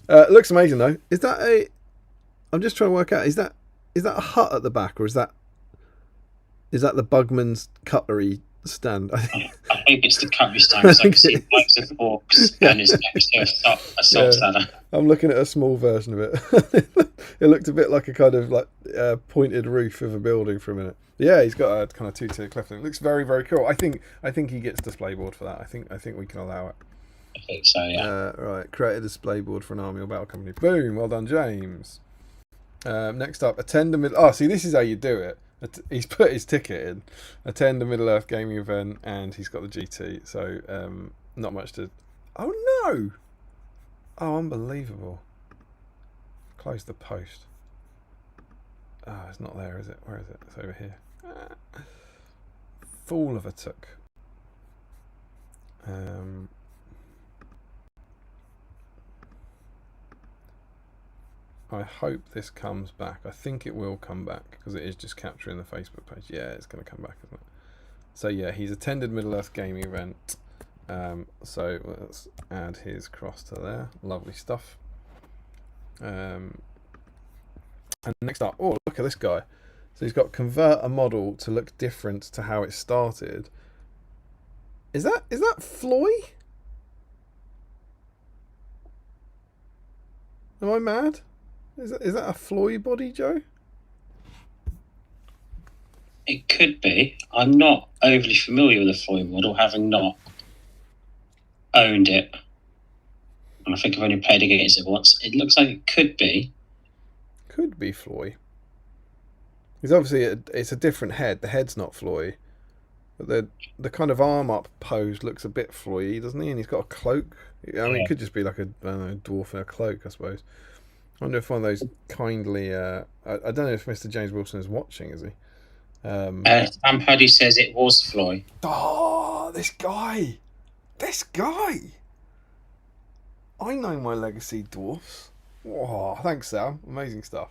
It looks amazing though. Is that a? I'm just trying to work out. Is that a hut at the back, or is that the Bugman's cutlery stand? I think it's the cutlery stand because I can see loads of forks and it's next to a salt ladder. I'm looking at a small version of it. It looked a bit like a kind of like pointed roof of a building for a minute. Yeah, he's got a kind of 2-tier cleft. It looks very, very cool. I think he gets display board for that. I think we can allow it. I think so, yeah. Right, create a display board for an army or battle company. Boom, well done, James. Next up, attend a middle. Oh, see, this is how you do it. He's put his ticket in. Attend a Middle Earth gaming event, and he's got the GT. So not much to. Oh no! Oh, unbelievable! Of Close the post. Oh, it's not there, is it? Where is it? It's over here. Fool of a took. I hope this comes back. I think it will come back because it is just capturing the Facebook page. Yeah, it's going to come back, isn't it? So yeah, he's attended Middle Earth Gaming event. So let's add his cross to there. Lovely stuff. And next up, oh, look at this guy. So he's got convert a model to look different to how it started. Is that Floy? Am I mad? Is that a Floy body, Joe? It could be. I'm not overly familiar with the Floy model, having not owned it. And I think I've only played against it once. It looks like it could be. Could be Floy. Because obviously it's a different head. The head's not Floy. But the kind of arm up pose looks a bit Floy, doesn't he? And he's got a cloak. I mean, it could just be like a dwarf in a cloak, I suppose. I wonder if one of those kindly... I don't know if Mr. James Wilson is watching, is he? Sam Huddy says it was Floy. Oh, this guy! This guy! I know my legacy dwarfs. Whoa, thanks, Sam. Amazing stuff.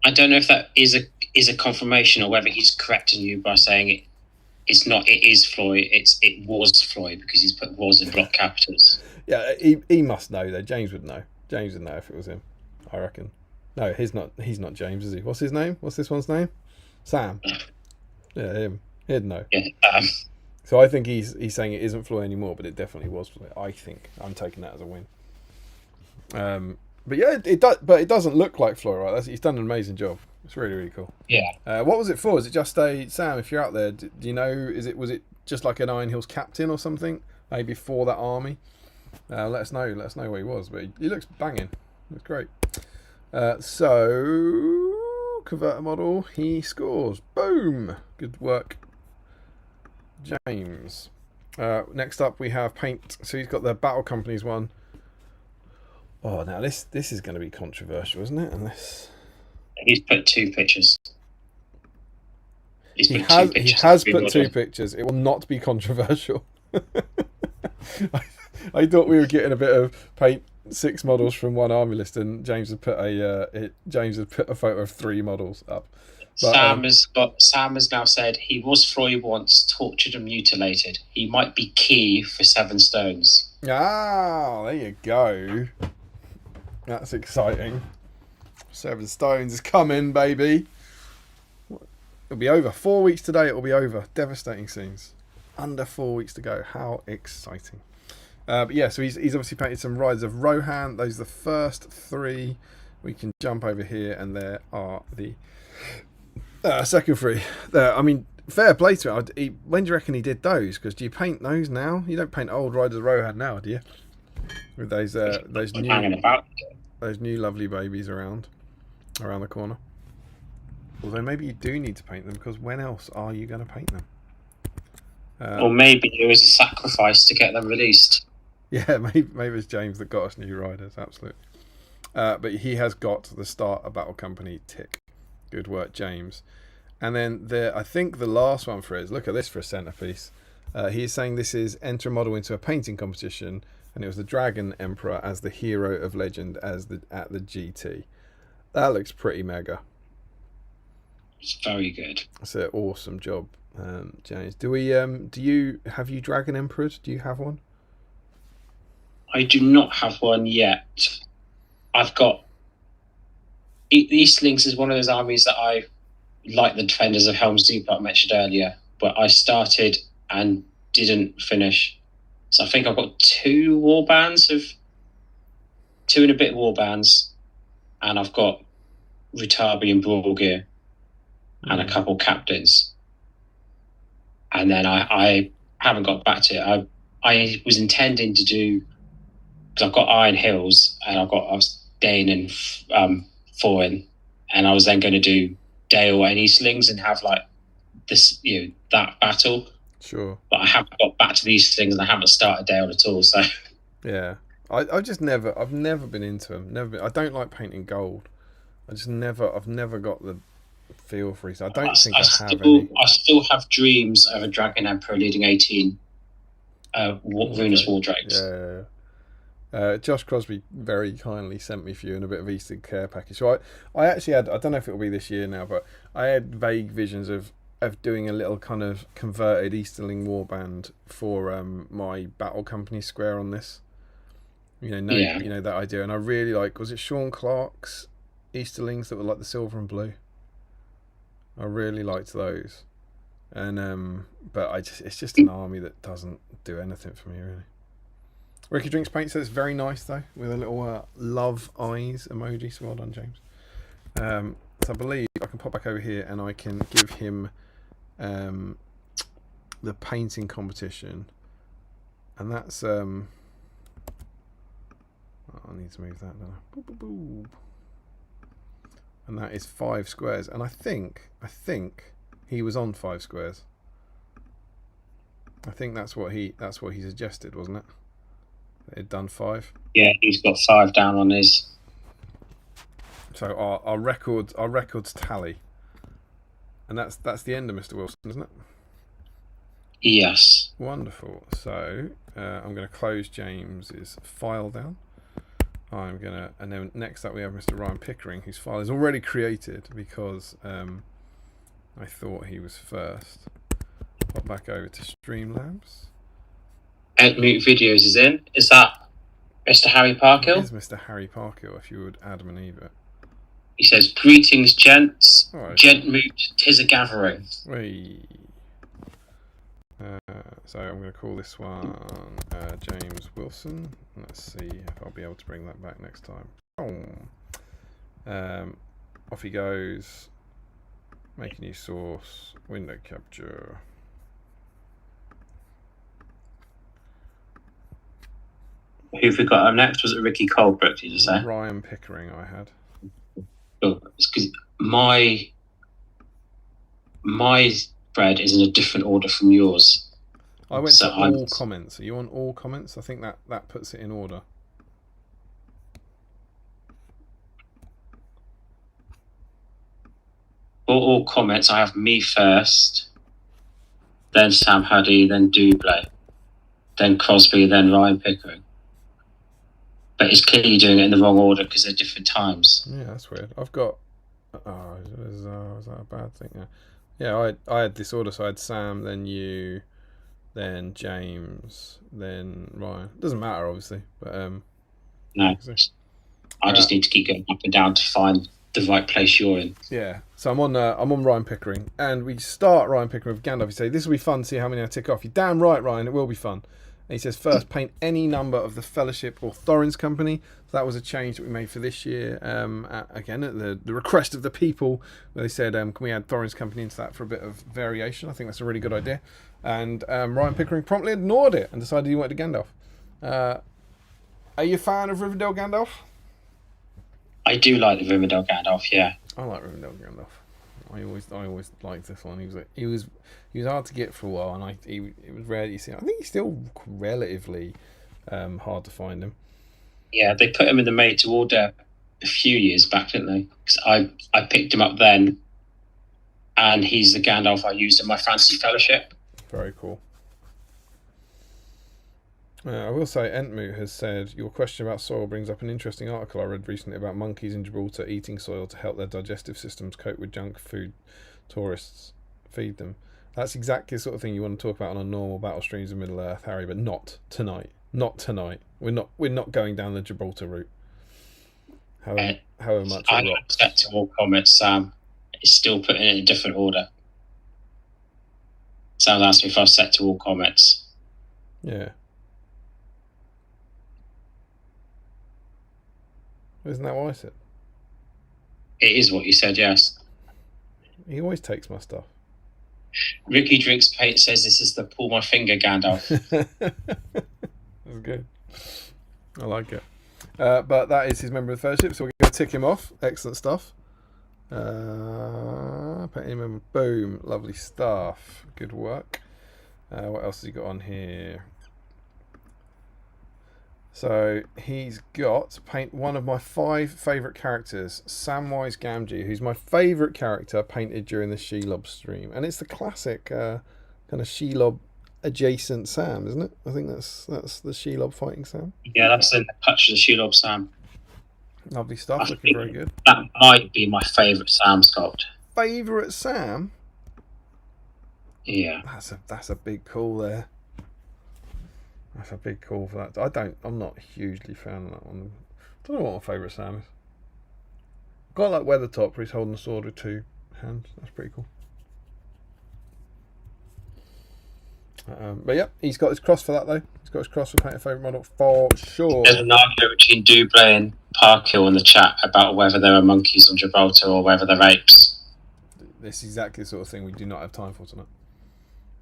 I don't know if that is a confirmation or whether he's correcting you by saying it's not. It is Floy. It was Floy because he's put "was" in block capitals. Yeah, he must know though. James would know. James would know if it was him. I reckon. No, he's not James, is he? What's his name? What's this one's name? Sam. Yeah, him. He'd know. Yeah. So I think he's saying it isn't Floy anymore, but it definitely was Floy. I think I'm taking that as a win. But yeah, it does. But it doesn't look like Floy, right? He's done an amazing job. It's really, really cool. Yeah. What was it for? Is it just Sam? If you're out there, do you know? Was it just like an Iron Hills captain or something? Maybe for that army. Let us know. Let us know where he was. But he looks banging. Looks great. So convert a model. He scores. Boom. Good work, James. Next up we have paint. So he's got the Battle Companies one. Oh, now this is going to be controversial, isn't it? Unless he's put two pictures. He has put two pictures. It will not be controversial. I thought we were getting a bit of paint 6 models from one army list, and James had put a photo of 3 models up. But, Sam has now said he was Floy once, tortured and mutilated. He might be key for 7 stones. Ah, there you go. That's exciting. 7 stones is coming, baby. It'll be over. 4 weeks today, it'll be over. Devastating scenes. Under 4 weeks to go. How exciting. But yeah, so he's obviously painted some Riders of Rohan. Those are the first 3. We can jump over here, and there are the second 3. There, I mean, fair play to him. When do you reckon he did those? Because do you paint those now? You don't paint old Riders of Rohan now, do you? With those new lovely babies around the corner. Although maybe you do need to paint them, because when else are you going to paint them? Or maybe it was a sacrifice to get them released. Yeah, maybe it's James that got us new riders, absolutely. But he has got the start a Battle Company tick. Good work, James. And then I think the last one for us, look at this for a centerpiece. He is saying this is enter a model into a painting competition, and it was the Dragon Emperor as the hero of legend at the GT. That looks pretty mega. It's very good. That's an awesome job, James. Have you Dragon Emperors? Do you have one? I do not have one yet. I've got Eastlings is one of those armies that I like, the Defenders of Helm's Deep I mentioned earlier, but I started and didn't finish. So I think I've got 2 warbands of 2 and a bit warbands, and I've got Rutabi and Broadgear and a couple captains. And then I haven't got back to it. I was intending to do, because I've got Iron Hills and I was Dane and Foreign, and I was then going to do Dale and Eastlings and have like this, that battle. Sure. But I haven't got back to these things, and I haven't started Dale at all. So yeah, I've never been into them. Never been. I don't like painting gold. I've never got the feel for it. I don't think I have any. I still have dreams of a Dragon Emperor leading 18 Runus War Drakes. Yeah. Josh Crosby very kindly sent me a few in a bit of Easter care package. So I actually had, I don't know if it will be this year now, but I had vague visions of doing a little kind of converted Easterling warband for my Battle Company square on this. You know that idea, and I really like. Was it Sean Clark's Easterlings that were like the silver and blue? I really liked those, and but it's just an army that doesn't do anything for me really. Ricky Drinks Paint says very nice though, with a little love eyes emoji. So well done, James. So I believe I can pop back over here and I can give him the painting competition, and that's I need to move that now. Boop, boop, boop. And that is 5 squares, and I think he was on 5 squares. I think that's what he suggested, wasn't it? They'd done 5. Yeah, he's got 5 down on his. So our records tally, and that's the end of Mr. Wilson, isn't it? Yes. Wonderful. So I'm going to close James's file down. And then next up we have Mr. Ryan Pickering, whose file is already created because I thought he was first. Pop back over to Streamlabs. Edmute Videos is in. Is that Mr. Harry Parkill? It is Mr. Harry Parkill, if you would Adam and Eve it. He says, "Greetings, gents. Right. Gentmoot, 'tis a gathering." So I'm going to call this one James Wilson. Let's see if I'll be able to bring that back next time. Off he goes. Make a new source. Window capture. Who have we got up next? Was it Ricky Colbert, did you say? Ryan Pickering I had. Oh, it's because my thread is in a different order from yours. I went to all comments. Are you on all comments? I think that puts it in order. All comments, I have me first, then Sam Huddy, then Dubé, then Crosby, then Ryan Pickering. But it's clearly doing it in the wrong order because they're different times. Yeah, that's weird. I've got... is that a bad thing? Yeah, I had this order, so I had Sam, then you, then James, then Ryan. Doesn't matter, obviously, but no, I just need to keep going up and down to find the right place you're in. Yeah, so I'm on Ryan Pickering, and we start Ryan Pickering with Gandalf. You say this will be fun to see how many I tick off. You're damn right, Ryan. It will be fun. And he says first, paint any number of the Fellowship or Thorin's Company. So that was a change that we made for this year. Again, at the request of the people, where they said, can we add Thorin's Company into that for a bit of variation? I think that's a really good idea. And Ryan Pickering promptly ignored it and decided he wanted a Gandalf. Are you a fan of Rivendell Gandalf? I do like the Rivendell Gandalf, yeah. I like Rivendell Gandalf. I always liked this one. He was hard to get for a while, and it was rare that you see him. I think he's still relatively hard to find him. Yeah, they put him in the made to order a few years back, didn't they? Because I picked him up then, and he's the Gandalf I used in my Fantasy Fellowship. Very cool. I will say, Entmoot has said, your question about soil brings up an interesting article I read recently about monkeys in Gibraltar eating soil to help their digestive systems cope with junk food tourists feed them. That's exactly the sort of thing you want to talk about on a normal Battle Streams of Middle-earth, Harry, but not tonight. Not tonight. We're not going down the Gibraltar route. However much I it rocks. accept to all comments, Sam. It's still put in a different order. Sam asked me if I was set to all comments. Yeah. Isn't that what I said? It is what you said, yes. He always takes my stuff. Ricky Drinks Paint says this is the pull my finger Gandalf. That's good. I like it. But that is his member of the fellowship, so we're going to tick him off. Excellent stuff. Put him in. Boom. Lovely stuff. Good work. What else has he got on here? So he's got paint one of my 5 favourite characters, Samwise Gamgee, who's my favourite character painted during the Shelob stream, and it's the classic kind of Shelob adjacent Sam, isn't it? I think that's the Shelob fighting Sam. Yeah, that's in the touch of the Shelob Sam. Lovely stuff, looking very good. That might be my favourite Sam sculpt. Favourite Sam? Yeah, that's a big call there. That's a big call for that. I'm not hugely fan of that one. I don't know what my favourite Sam is. Quite like Weathertop, where he's holding the sword with 2 hands. That's pretty cool. But yeah, he's got his cross for that though. He's got his cross for painting a favourite model for sure. there's an argument between Dubé and Parkhill in the chat about whether there are monkeys on Gibraltar or whether they're apes. This is exactly the sort of thing we do not have time for tonight.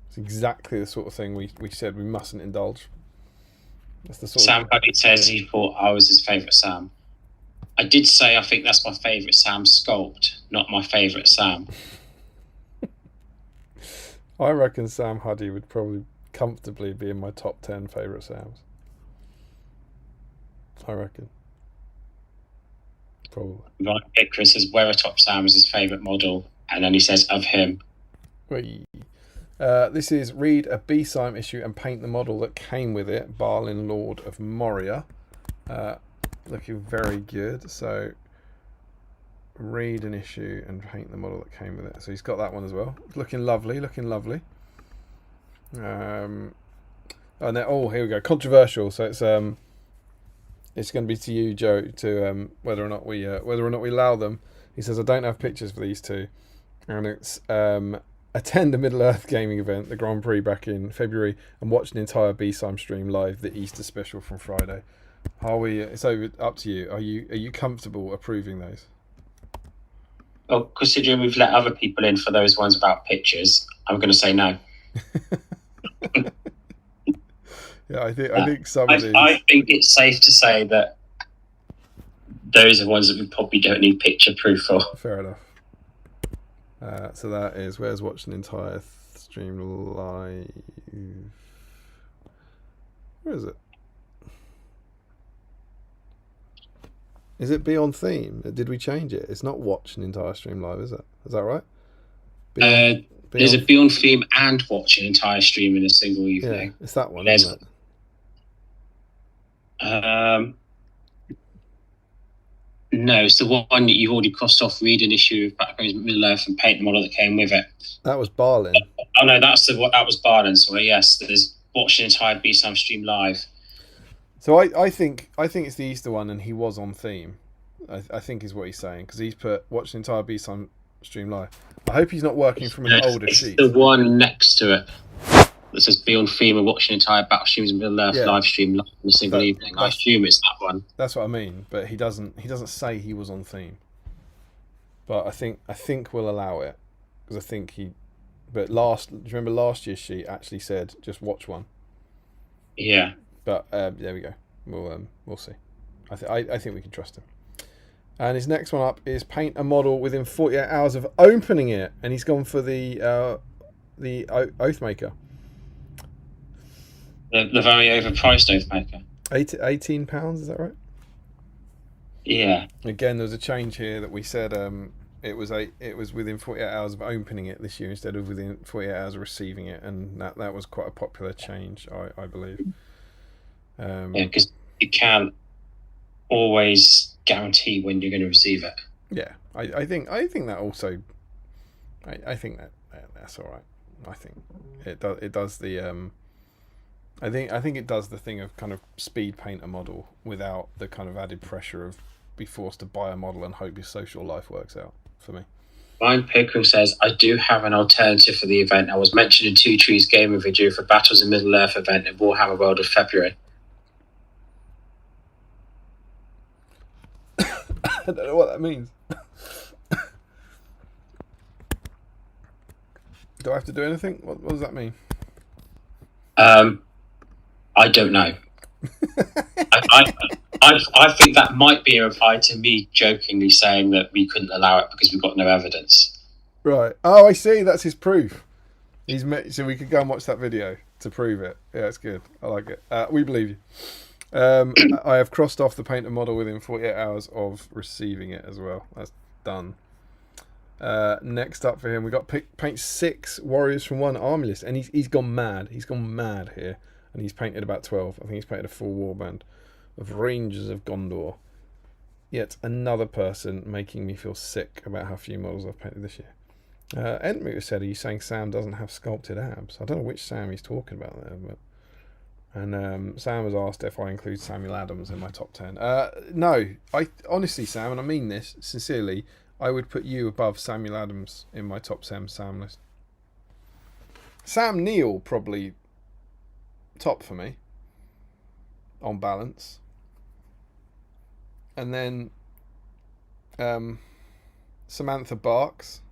It's exactly the sort of thing we said we mustn't indulge. That's the sort Sam Huddy says he thought I was his favourite Sam. I did say I think that's my favourite Sam sculpt, not my favourite Sam. I reckon Sam Huddy would probably comfortably be in my top 10 favourite Sams. I reckon. Probably. Ryan Pickering says Weathertop Sam is his favourite model, and then he says of him. This is read a BSIME issue and paint the model that came with it, Balin, Lord of Moria. Looking very good. So read an issue and paint the model that came with it. So he's got that one as well. Looking lovely, looking lovely. And then, here we go. Controversial. So it's going to be to you, Joe, to whether or not we allow them. He says I don't have pictures for these two, and it's attend a Middle Earth gaming event, the Grand Prix back in February, and watch an entire BSIME stream live, the Easter special from Friday. It's up to you. Are you comfortable approving those? Well, considering we've let other people in for those ones without pictures, I'm going to say no. Yeah, I think some of these. I think it's safe to say that those are ones that we probably don't need picture proof for. Fair enough. So that is where's watching entire stream live. Where is it? Is it be on theme? Did we change it? It's not watch an entire stream live, is it? Is that right? There's a be on theme and watch an entire stream in a single evening. Yeah, it's that one, isn't it? No, it's the one that you've already crossed off. Read an issue of Background's Middle Earth and paint the model that came with it. That was Barlin. Oh no, that was Barlin. So yes, there's watch an entire BSIME stream live. So I think it's the Easter one, and he was on theme. I think is what he's saying, because he's put watch the entire BSIME stream live. I hope he's not working from an older sheet. The one next to it that says be on theme and watch an entire Battle Streams Middle Earth live stream live in a single evening. I assume it's that one. That's what I mean, but he doesn't say he was on theme. But I think we'll allow it, because I think he. But do you remember last year's sheet actually said just watch one? Yeah. But there we go. We'll see. I think we can trust him. And his next one up is paint a model within 48 hours of opening it, and he's gone for the Oathmaker. The very overpriced Oathmaker. £18, is that right? Yeah. Again, there's a change here that we said it was within 48 hours of opening it this year instead of within 48 hours of receiving it, and that was quite a popular change, I believe. Yeah, because you can't always guarantee when you're going to receive it. Yeah, I think that also. I think that's all right. I think it does the. I think it does the thing of kind of speed paint a model without the kind of added pressure of be forced to buy a model and hope your social life works out for me. Ryan Pickering says, I do have an alternative for the event. I was mentioned in Two Trees Gamer video for Battles in Middle Earth event in Warhammer World of February. I don't know what that means. Do I have to do anything? What does that mean? I don't know. I think that might be a reply to me jokingly saying that we couldn't allow it because we've got no evidence. Right. Oh, I see. That's his proof. So we could go and watch that video to prove it. Yeah, it's good. I like it. We believe you. I have crossed off the painter model within 48 hours of receiving it as well. That's done. Next up for him, we got paint 6 warriors from 1 army list, and he's gone mad. He's gone mad here, and he's painted about 12. I think he's painted a full warband of Rangers of Gondor. Yet another person making me feel sick about how few models I've painted this year. Entmoot said, "Are you saying Sam doesn't have sculpted abs?" I don't know which Sam he's talking about there, but. And Sam has asked if I include Samuel Adams in my top 10. No, I honestly, Sam, and I mean this sincerely, I would put you above Samuel Adams in my top 10 Sam list. Sam Neill probably top for me on balance, and then Samantha Barks.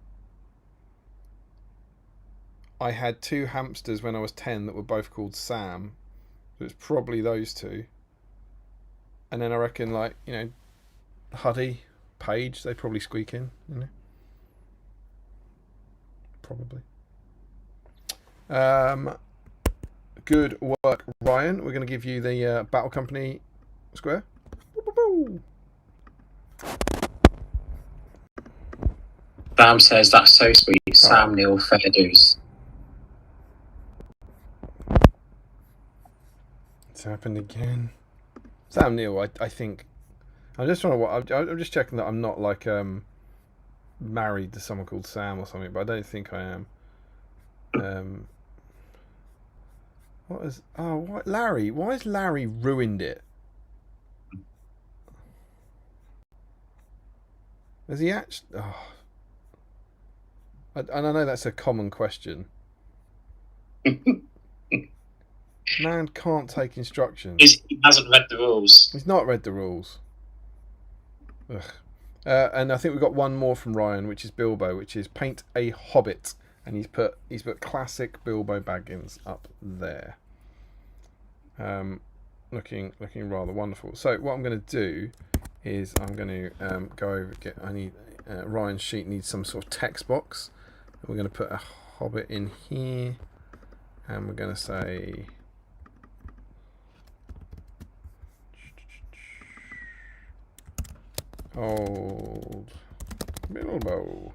I had 2 hamsters when I was 10 that were both called Sam. So it's probably those 2. And then I reckon, like, you know, Huddy, Page, they probably squeak in, you know. Probably. Good work, Ryan. We're going to give you the Battle Company square. Bam says, that's so sweet. Sam Neill, fair dues. It's happened again. Sam Neill, I think. I'm just trying to. I'm just checking that I'm not like married to someone called Sam or something, but I don't think I am. What is? Oh, what Larry? Why has Larry ruined it? Has he actually? Oh. And I know that's a common question. Man can't take instructions. He hasn't read the rules. He's not read the rules. Ugh. And I think we've got one more from Ryan, which is Bilbo, which is paint a hobbit, and he's put classic Bilbo Baggins up there. Looking rather wonderful. So what I'm going to do is I'm going to go over. I need Ryan's sheet needs some sort of text box. We're going to put a hobbit in here, and we're going to say. Old Bilbo.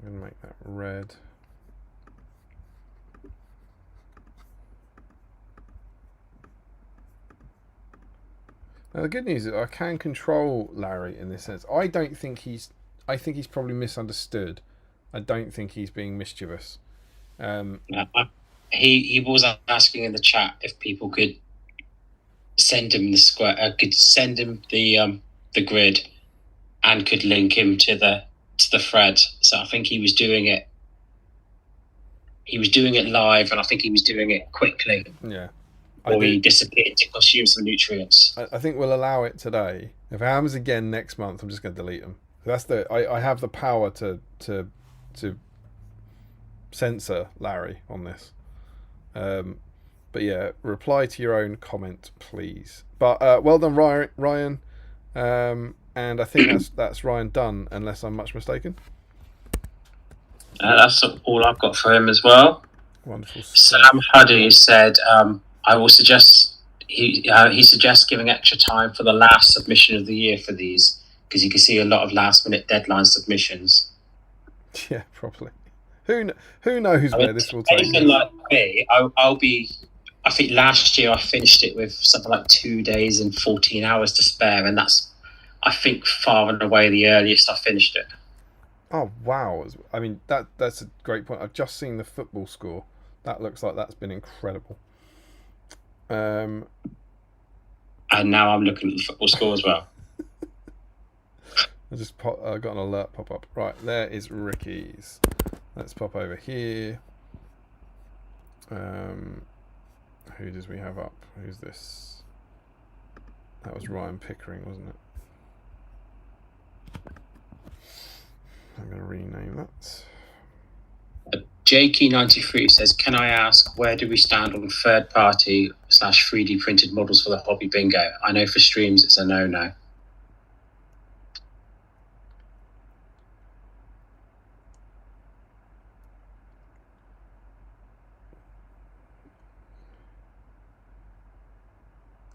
I'm going to make that red. Now the good news is I can control Larry in this sense. I think he's probably misunderstood. I don't think he's being mischievous. He was asking in the chat if people could send him the square, could send him the grid, and could link him to the thread. So I think he was doing it. He was doing it live, and I think he was doing it quickly. Yeah. Or he disappeared to consume some nutrients. I think we'll allow it today. If it happens again next month, I'm just going to delete them. That's I have the power to censor Larry on this. But yeah, reply to your own comment, please. But well done, Ryan. And I think that's Ryan done, unless I'm much mistaken. That's all I've got for him as well. Wonderful. Sam Huddy said, "I will suggest." He suggests giving extra time for the last submission of the year for these, because you can see a lot of last-minute deadline submissions. Yeah, probably. Who knows where this will take us? Like me, I'll be. I think last year I finished it with something like 2 days and 14 hours to spare, and that's, I think, far and away the earliest I finished it. Oh wow! I mean that's a great point. I've just seen the football score. That looks like that's been incredible. And now I'm looking at the football score as well. I got an alert pop up. Right, there is Ricky's. Let's pop over here. Who does we have up? Who's this? That was Ryan Pickering, wasn't it? I'm going to rename that. JK93 says, "Can I ask, where do we stand on third-party / 3D printed models for the hobby bingo? I know for streams it's a no-no."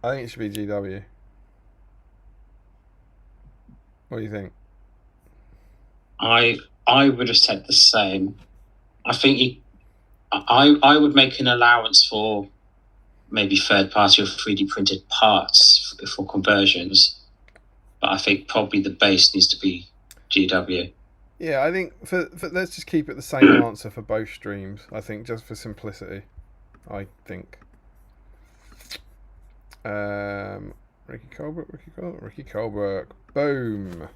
I think it should be GW. What do you think? I would have said the same. I think I would make an allowance for maybe third party or 3D printed parts for conversions, but I think probably the base needs to be GW. Yeah, I think for let's just keep it the same answer for both streams. I think just for simplicity. I think. Ricky Colbert. Boom.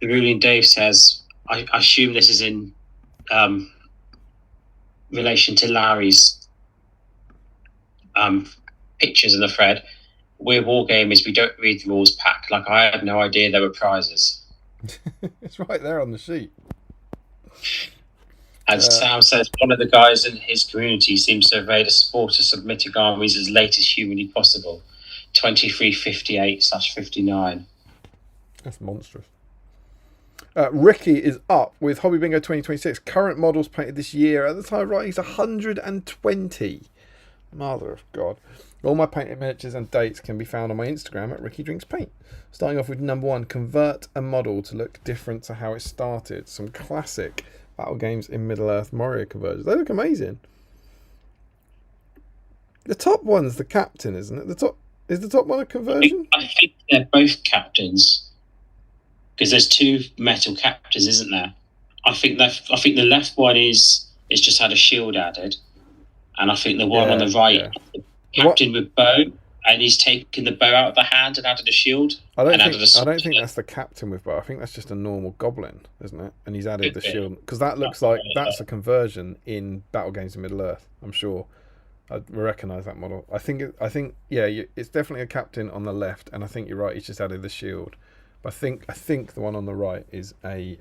The ruling Dave says, I assume this is in relation to Larry's pictures in the thread. We're wargamers, we don't read the rules pack. Like, I had no idea there were prizes. It's right there on the sheet. As Sam says, one of the guys in his community seems to have made a sport of submitting armies as late as humanly possible. 2358/59. That's monstrous. Ricky is up with Hobby Bingo 2026. Current models painted this year. At the time of writing, he's 120. Mother of God. All my painted miniatures and dates can be found on my Instagram at Ricky Drinks Paint. Starting off with number 1, convert a model to look different to how it started. Some classic Battle Games in Middle-earth Moria conversions. They look amazing. The top one's the captain, isn't it? Is the top one a conversion? I think they're both captains. Because there's 2 metal captains, isn't there? I think the left one is just had a shield added. And I think the one on the right, the captain with bow, and he's taken the bow out of the hand and added a shield. I don't think that's the captain with bow. I think that's just a normal goblin, isn't it? And he's added the shield because that looks like that's a conversion in Battle Games in Middle Earth. I'm sure. I recognise that model. I think it's definitely a captain on the left, and I think you're right. He's just added the shield. But I think the one on the right is a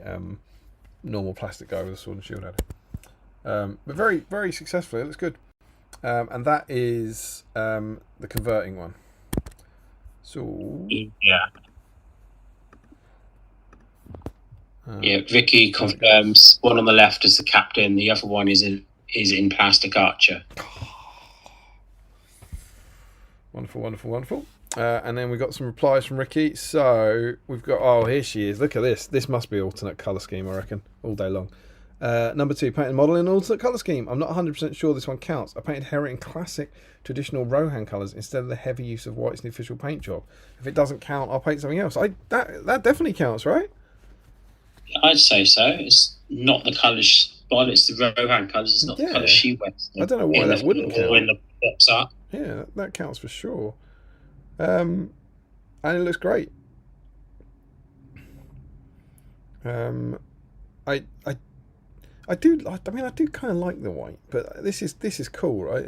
normal plastic guy with a sword and shield added. But very, very successfully. It looks good. And that is the converting one. So Ricky confirms one on the left is the captain, the other one is in plastic archer. Wonderful. And then we got some replies from Ricky. So we've got here she is. Look at this. This must be alternate colour scheme, I reckon, all day long. Number 2, painted model in alternate colour scheme. I'm not 100% sure this one counts. I painted Hera in classic traditional Rohan colours instead of the heavy use of whites in the official paint job. If it doesn't count, I'll paint something else. That definitely counts, right? I'd say so. It's not the colours, but it's the Rohan colours. It's not the colours she wears. I don't know why that wouldn't count. When the box art. Yeah, that counts for sure. And it looks great. I do kind of like the white, but this is cool, right?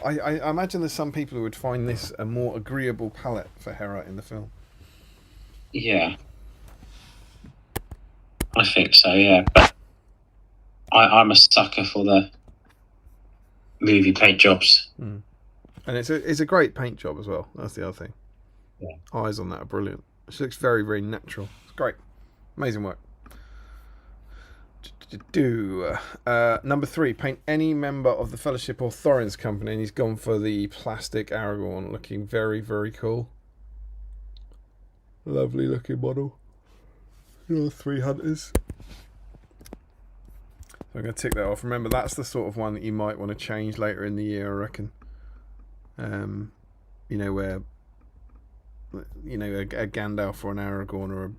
I imagine there's some people who would find this a more agreeable palette for Hera in the film. Yeah, I think so. Yeah, but I'm a sucker for the movie paint jobs. And it's a great paint job as well. That's the other thing. Yeah. Eyes on that are brilliant. She looks very, very natural. It's great. Amazing work. Number 3, paint any member of the Fellowship or Thorin's company, and he's gone for the plastic Aragorn, looking very, very cool. Lovely looking model. 3 hunters. So I'm going to tick that off. Remember, that's the sort of one that you might want to change later in the year, I reckon. Where a Gandalf or an Aragorn or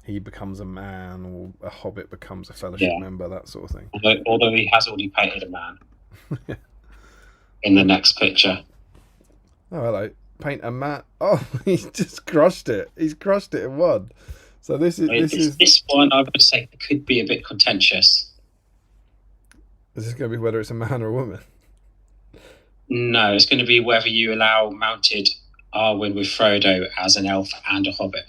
he becomes a man, or a Hobbit becomes a Fellowship member, that sort of thing. Although he has already painted a man in the next picture. Oh, hello. Paint a man. Oh, he's just crushed it. He's crushed it in one. So this one I would say could be a bit contentious. Is this going to be whether it's a man or a woman? No, it's going to be whether you allow mounted Arwen with Frodo as an elf and a hobbit.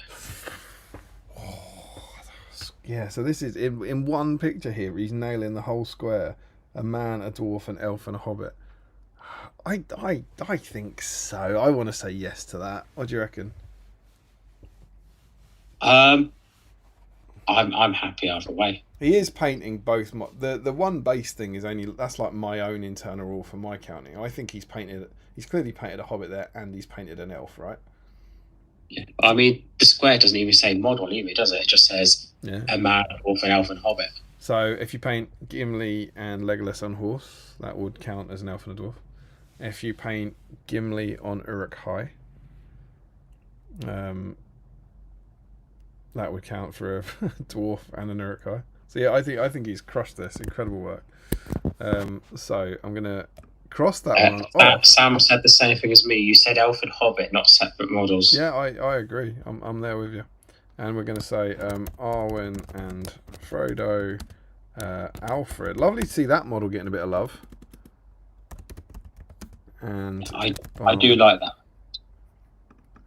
Yeah, so this is in one picture here. He's nailing the whole square: a man, a dwarf, an elf, and a hobbit. I think so. I want to say yes to that. What do you reckon? I'm happy either way. He is painting both. The one base thing is that's like my own internal rule for my counting. I think he's clearly painted a hobbit there, and he's painted an elf, right? Yeah. I mean, the square doesn't even say model either, does it? It just says a man, dwarf, an elf, and hobbit. So if you paint Gimli and Legolas on horse, that would count as an elf and a dwarf. If you paint Gimli on Uruk-hai, that would count for a dwarf and an Uruk-hai. So yeah, I think he's crushed this. Incredible work. So I'm gonna cross that one off. Sam said the same thing as me. You said elf and hobbit, not separate models. Yeah, I agree. I'm there with you. And we're gonna say Arwen and Frodo, Alfred. Lovely to see that model getting a bit of love. And I do like that.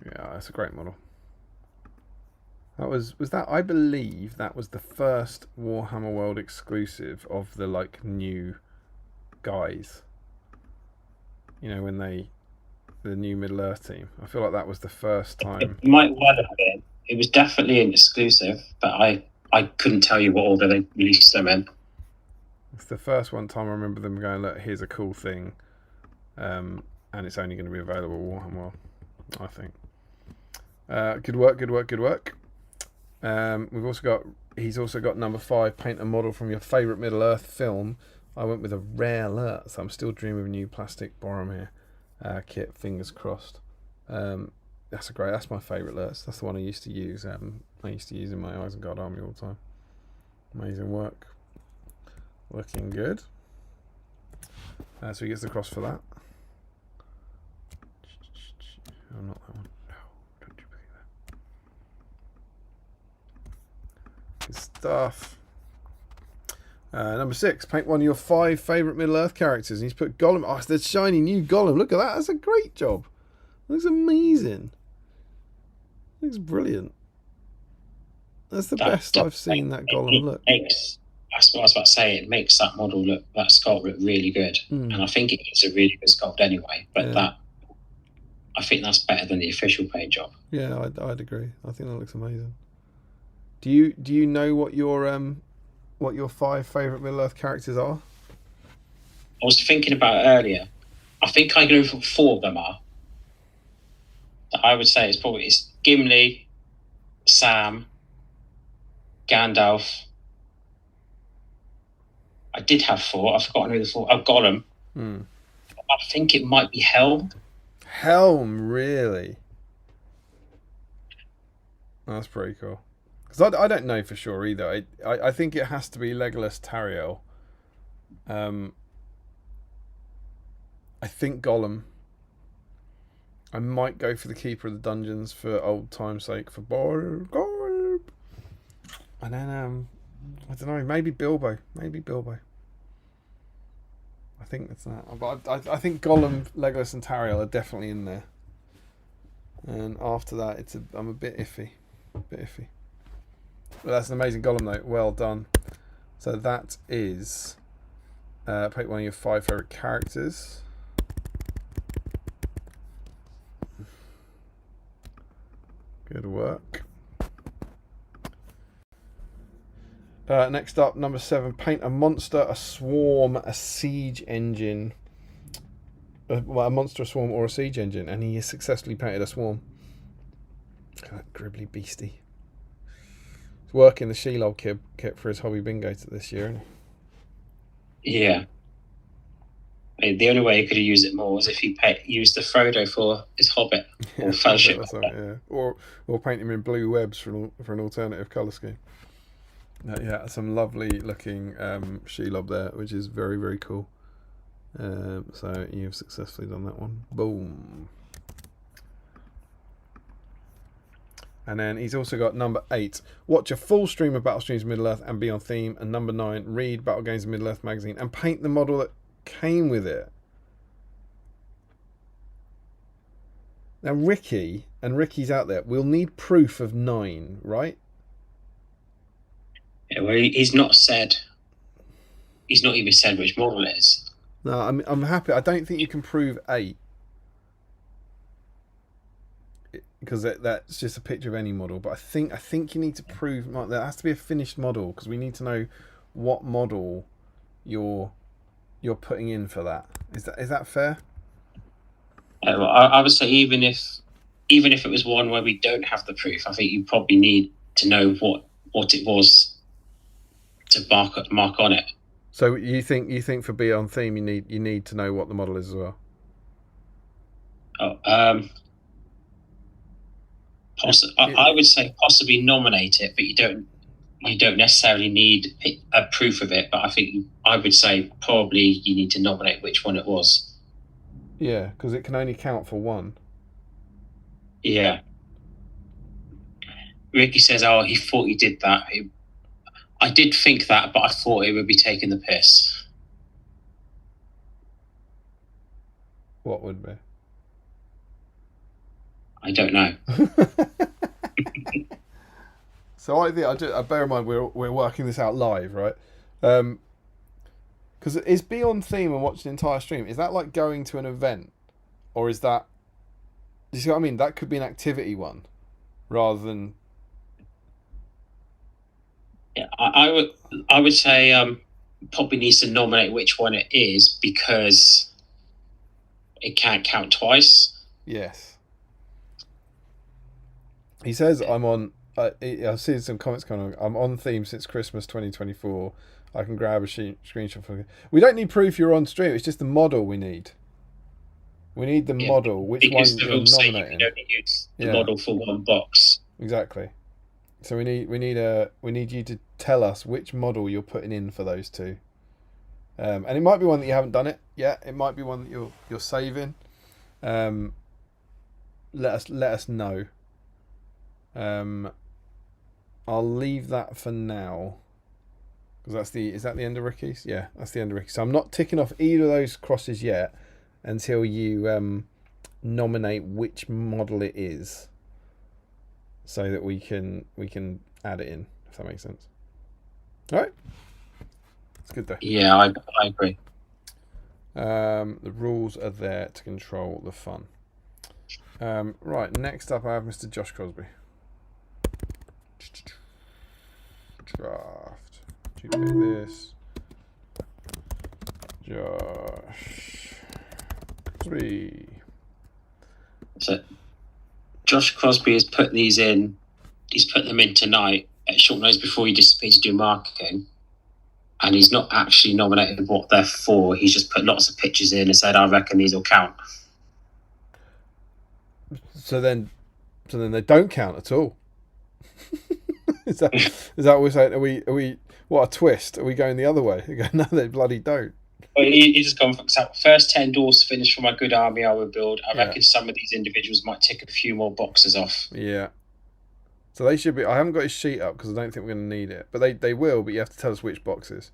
Yeah, that's a great model. That was that, I believe that was the first Warhammer World exclusive of the like new guys. You know, when the new Middle Earth team. I feel like that was the first time. It might well have been. It was definitely an exclusive, but I couldn't tell you what order they released them in. It's the first one time I remember them going, look, here's a cool thing. And it's only going to be available Warhammer World, I think. Good work. He's also got number 5, paint a model from your favourite Middle Earth film. I went with a rare alert, so I'm still dreaming of a new plastic Boromir kit, fingers crossed. That's my favourite alerts. That's the one I used to use. I used to use in my Isengard army all the time. Amazing work. Looking good. So he gets the cross for that. Oh, not that one. No, don't duplicate that. Good stuff. Number 6, paint one of your 5 favourite Middle Earth characters. And he's put Gollum. Oh, it's the shiny new Gollum. Look at that. That's a great job. Looks amazing. Looks brilliant. That's the best I've seen that Gollum look. That's what I was about to say. It makes that model look, that sculpt look really good. And I think it's a really good sculpt anyway. But I think that's better than the official paint job. Yeah, I'd agree. I think that looks amazing. Do you know what your 5 favourite Middle Earth characters are? I was thinking about it earlier. I think I know what 4 of them are. I would say it's Gimli, Sam, Gandalf. I did have 4. I've forgotten who the 4. Oh, Gollum. I think it might be Helm. Helm, really? That's pretty cool. Because I don't know for sure either. I think it has to be Legolas, Tariel. I think Gollum. I might go for the Keeper of the Dungeons for old time's sake for Gollum. And then I don't know, maybe Bilbo. I think that's that. But I think Gollum, Legolas and Tariel are definitely in there. And after that I'm a bit iffy. But that's an amazing Gollum though. Well done. So that is pick one of your 5 favourite characters. Good work. Next up, number 7, paint a monster, a swarm, a siege engine. A monster, a swarm, or a siege engine. And he has successfully painted a swarm. Look at that gribbly beastie. He's working the Shelob kit for his hobby bingo this year, isn't he? Yeah. The only way he could have used it more was if he used the Frodo for his Hobbit or Fellowship. Or paint him in blue webs for an alternative colour scheme. Yeah, some lovely looking Shelob there, which is very, very cool. So you've successfully done that one. Boom. And then he's also got number 8, watch a full stream of Battle Streams Middle Earth and be on theme. And number 9, read Battle Games of Middle Earth magazine and paint the model that came with it. Now Ricky's out there, we'll need proof of 9, right? Yeah, well, he's not even said which model it is. No, I'm happy. I don't think you can prove 8 because that's just a picture of any model. But I think you need to prove that has to be a finished model because we need to know what model you're putting in for that. Is that fair? I would say even if it was one where we don't have the proof, I think you probably need to know what it was to mark on it. So you think for Be On Theme you need to know what the model is as well? I would say possibly nominate it, but you don't necessarily need a proof of it. But I would say probably you need to nominate which one it was. Yeah, because it can only count for one. Yeah. Ricky says, "Oh, he thought he did that." I did think that, but I thought it would be taking the piss. What would be? I don't know. So I bear in mind we're working this out live, right? Because is Be On Theme and watch the entire stream, is that like going to an event, or is that? Do you see what I mean? That could be an activity one, rather than. Yeah, I would say probably needs to nominate which one it is because it can't count twice. Yes. He says I'm on. I've seen some comments coming on. I'm on theme since Christmas 2024. I can grab a screenshot for you. We don't need proof you're on stream. It's just the model we need. We need the model. Which one you're nominating? You don't use the model for one box. Exactly. So we need you to tell us which model you're putting in for those two. And it might be one that you haven't done it yet. It might be one that you're saving. Let us know. I'll leave that for now. Because is that the end of Ricky's? Yeah, that's the end of Ricky's. So I'm not ticking off either of those crosses yet until you nominate which model it is, so that we can add it in, if that makes sense. All right, it's good though. Yeah, I agree. The rules are there to control the fun. Right, next up I have Mr. Josh Crosby. Draft. Duplicate this. Josh Crosby. So Josh Crosby has put these in. He's put them in tonight at short notice before he disappeared to do marketing, and he's not actually nominated what they're for. He's just put lots of pictures in and said, "I reckon these will count." So then they don't count at all. Is that what we're saying? Are we? What a twist! Are we going the other way? No, they bloody don't. Well, he's just gone for first 10 doors finished for my good army I will build. I reckon some of these individuals might tick a few more boxes off. Yeah. So they should be. I haven't got his sheet up because I don't think we're going to need it. But they will. But you have to tell us which boxes.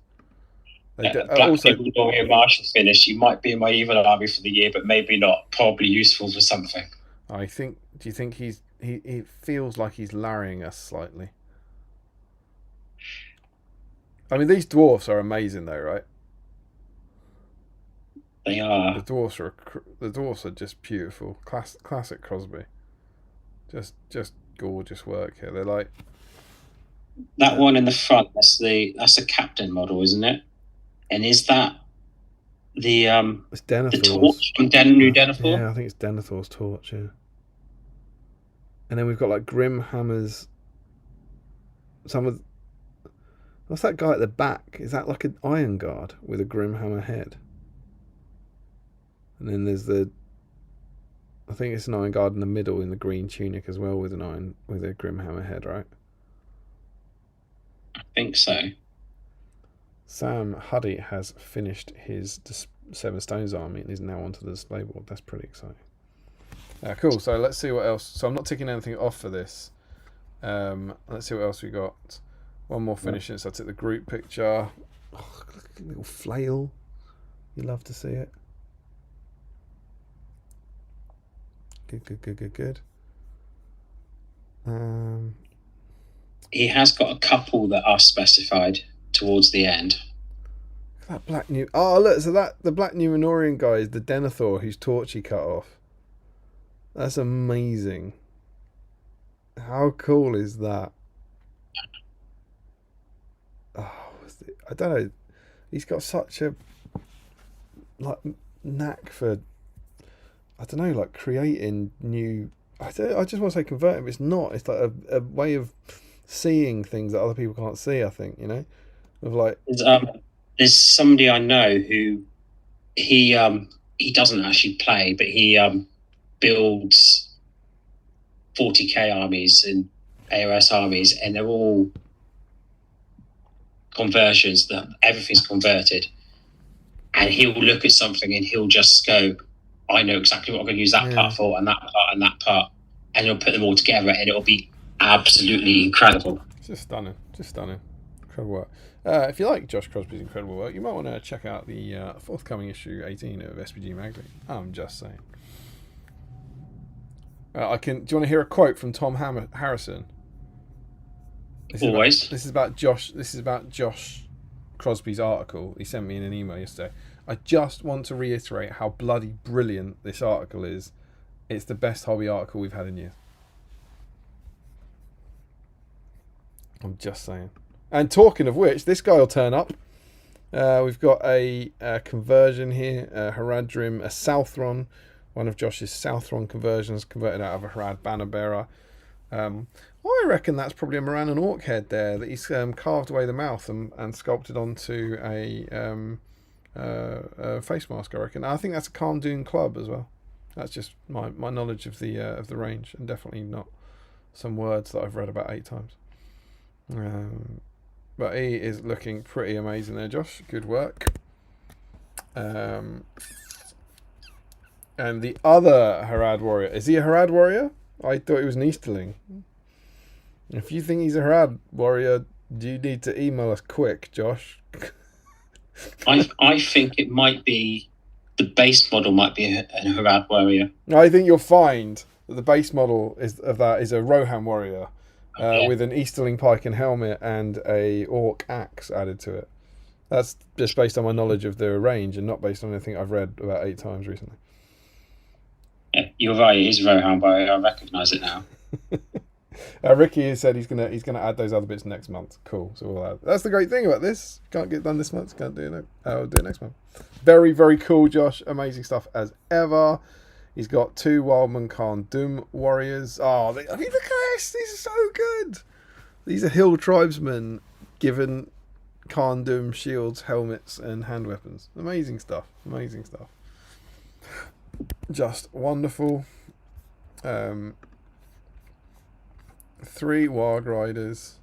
Black People Warrior Marshall finish. You might be in my evil army for the year, but maybe not. Probably useful for something. I think. Do you think he feels like he's larrying us slightly? I mean, these dwarfs are amazing, though, right? They are. The dwarfs are just beautiful. Classic Crosby. Just gorgeous work here. They're like that one in the front. That's a captain model, isn't it? And is that the it's Denethor's. The torch from New Denethor? Yeah, I think it's Denethor's torch. Yeah. And then we've got like Grimhammer's. What's that guy at the back? Is that like an Iron Guard with a Grimhammer head? And then there's I think it's an Iron Guard in the middle in the green tunic as well with a Grimhammer head, right? I think so. Sam Huddy has finished his Seven Stones army and is now onto the display board. That's pretty exciting. Cool. So let's see what else. So I'm not ticking anything off for this. Let's see what else we got. One more finishing. So I took the group picture. Oh, look at the little flail. You love to see it. Good. He has got a couple that are specified towards the end. That black new. Oh, look! So the black Numenorian guy is the Denethor whose torch he cut off. That's amazing. How cool is that? Oh, I don't know. He's got such a knack for, I don't know, like creating new. I just want to say converting, but it's not. It's like a way of seeing things that other people can't see. I think, of like. There's somebody I know who he doesn't actually play, but he builds 40k armies and AOS armies, and they're all conversions. That everything's converted, and he'll look at something and he'll just go, "I know exactly what I'm going to use that part for, and that part, and that part," and he'll put them all together, and it'll be absolutely incredible. It's just stunning, incredible work. If you like Josh Crosby's incredible work, you might want to check out the forthcoming issue 18 of SBG Magazine. I'm just saying. Do you want to hear a quote from Tom Harrison? Always. This is about Josh Crosby's article. He sent me in an email yesterday. I just want to reiterate how bloody brilliant this article is. It's the best hobby article we've had in years. I'm just saying. And talking of which, this guy will turn up. We've got a conversion here, Haradrim, a Southron, one of Josh's Southron conversions, converted out of a Harad banner bearer. I reckon that's probably a Moran and Orc head there that he's carved away the mouth and sculpted onto a face mask, I reckon. I think that's a Kharn club as well. That's just my knowledge of the range, and definitely not some words that I've read about 8 times. But he is looking pretty amazing there, Josh. Good work. And the other Harad warrior, is he a Harad warrior? I thought he was an Easterling. If you think he's a Harad warrior, do you need to email us quick, Josh? I think it might be, the base model might be a Harad warrior. I think you'll find that the base model is a Rohan warrior. With an Easterling pike and helmet and a orc axe added to it. That's just based on my knowledge of the range and not based on anything I've read about 8 times recently. Yeah, you're right. It is Rohan warrior. I recognise it now. Ricky has said he's gonna add those other bits next month. Cool. So we'll add. That's the great thing about this. Can't get done this month. Can't do it. I'll do it next month. Very, very cool, Josh. Amazing stuff as ever. He's got 2 Wildman Khan Doom warriors. Oh, look at this. These are so good. These are hill tribesmen given Khan Doom shields, helmets, and hand weapons. Amazing stuff. Just wonderful. 3 Warg Riders.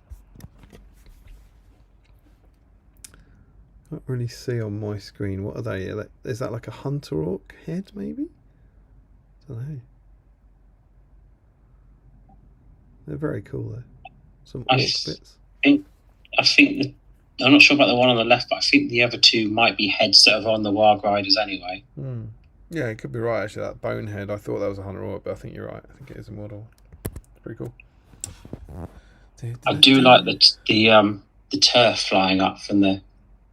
Can't really see on my screen. What are they? Is that like a hunter orc head, maybe? I don't know. They're very cool though. Some orc bits. I'm not sure about the one on the left, but I think the other 2 might be heads that are on the Warg Riders anyway. Yeah, it could be right actually. That bonehead, I thought that was a hunter orc, but I think you're right. I think it is a model. It's pretty cool. I do like the turf flying up from the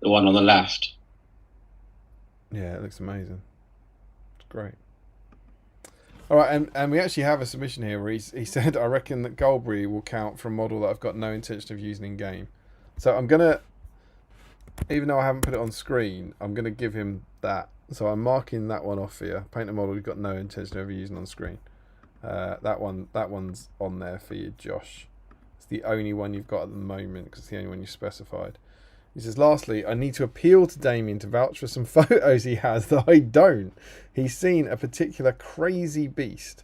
one on the left. Yeah, it looks amazing. It's great. All right, and we actually have a submission here where he said, I reckon that Goldberry will count for a model that I've got no intention of using in game. So I'm going to, even though I haven't put it on screen, I'm going to give him that. So I'm marking that one off here. Paint a model you've got no intention of ever using on screen. That one's on there for you, Josh. It's the only one you've got at the moment because it's the only one you specified. He says, lastly, I need to appeal to Damien to vouch for some photos he has that I don't. He's seen a particular crazy beast,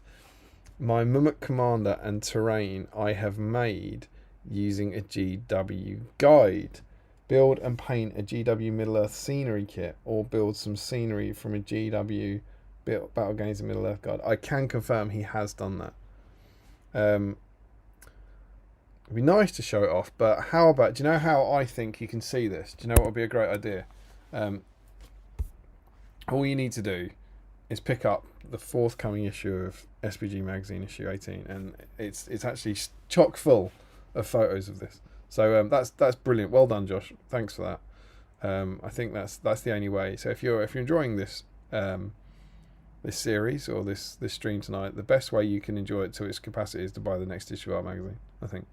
my Mumuk commander and terrain I have made using a GW guide. Build and paint a GW Middle-earth scenery kit or build some scenery from a GW Battle Games of Middle-earth guide. I can confirm he has done that. It'd be nice to show it off, but how about, do you know how I think you can see this? Do you know what would be a great idea? All you need to do is pick up the forthcoming issue of SBG Magazine, issue 18, and it's actually chock full of photos of this. So that's brilliant. Well done, Josh. Thanks for that. I think that's the only way. So if you're enjoying this this series or this stream tonight, the best way you can enjoy it to its capacity is to buy the next issue of our magazine. I think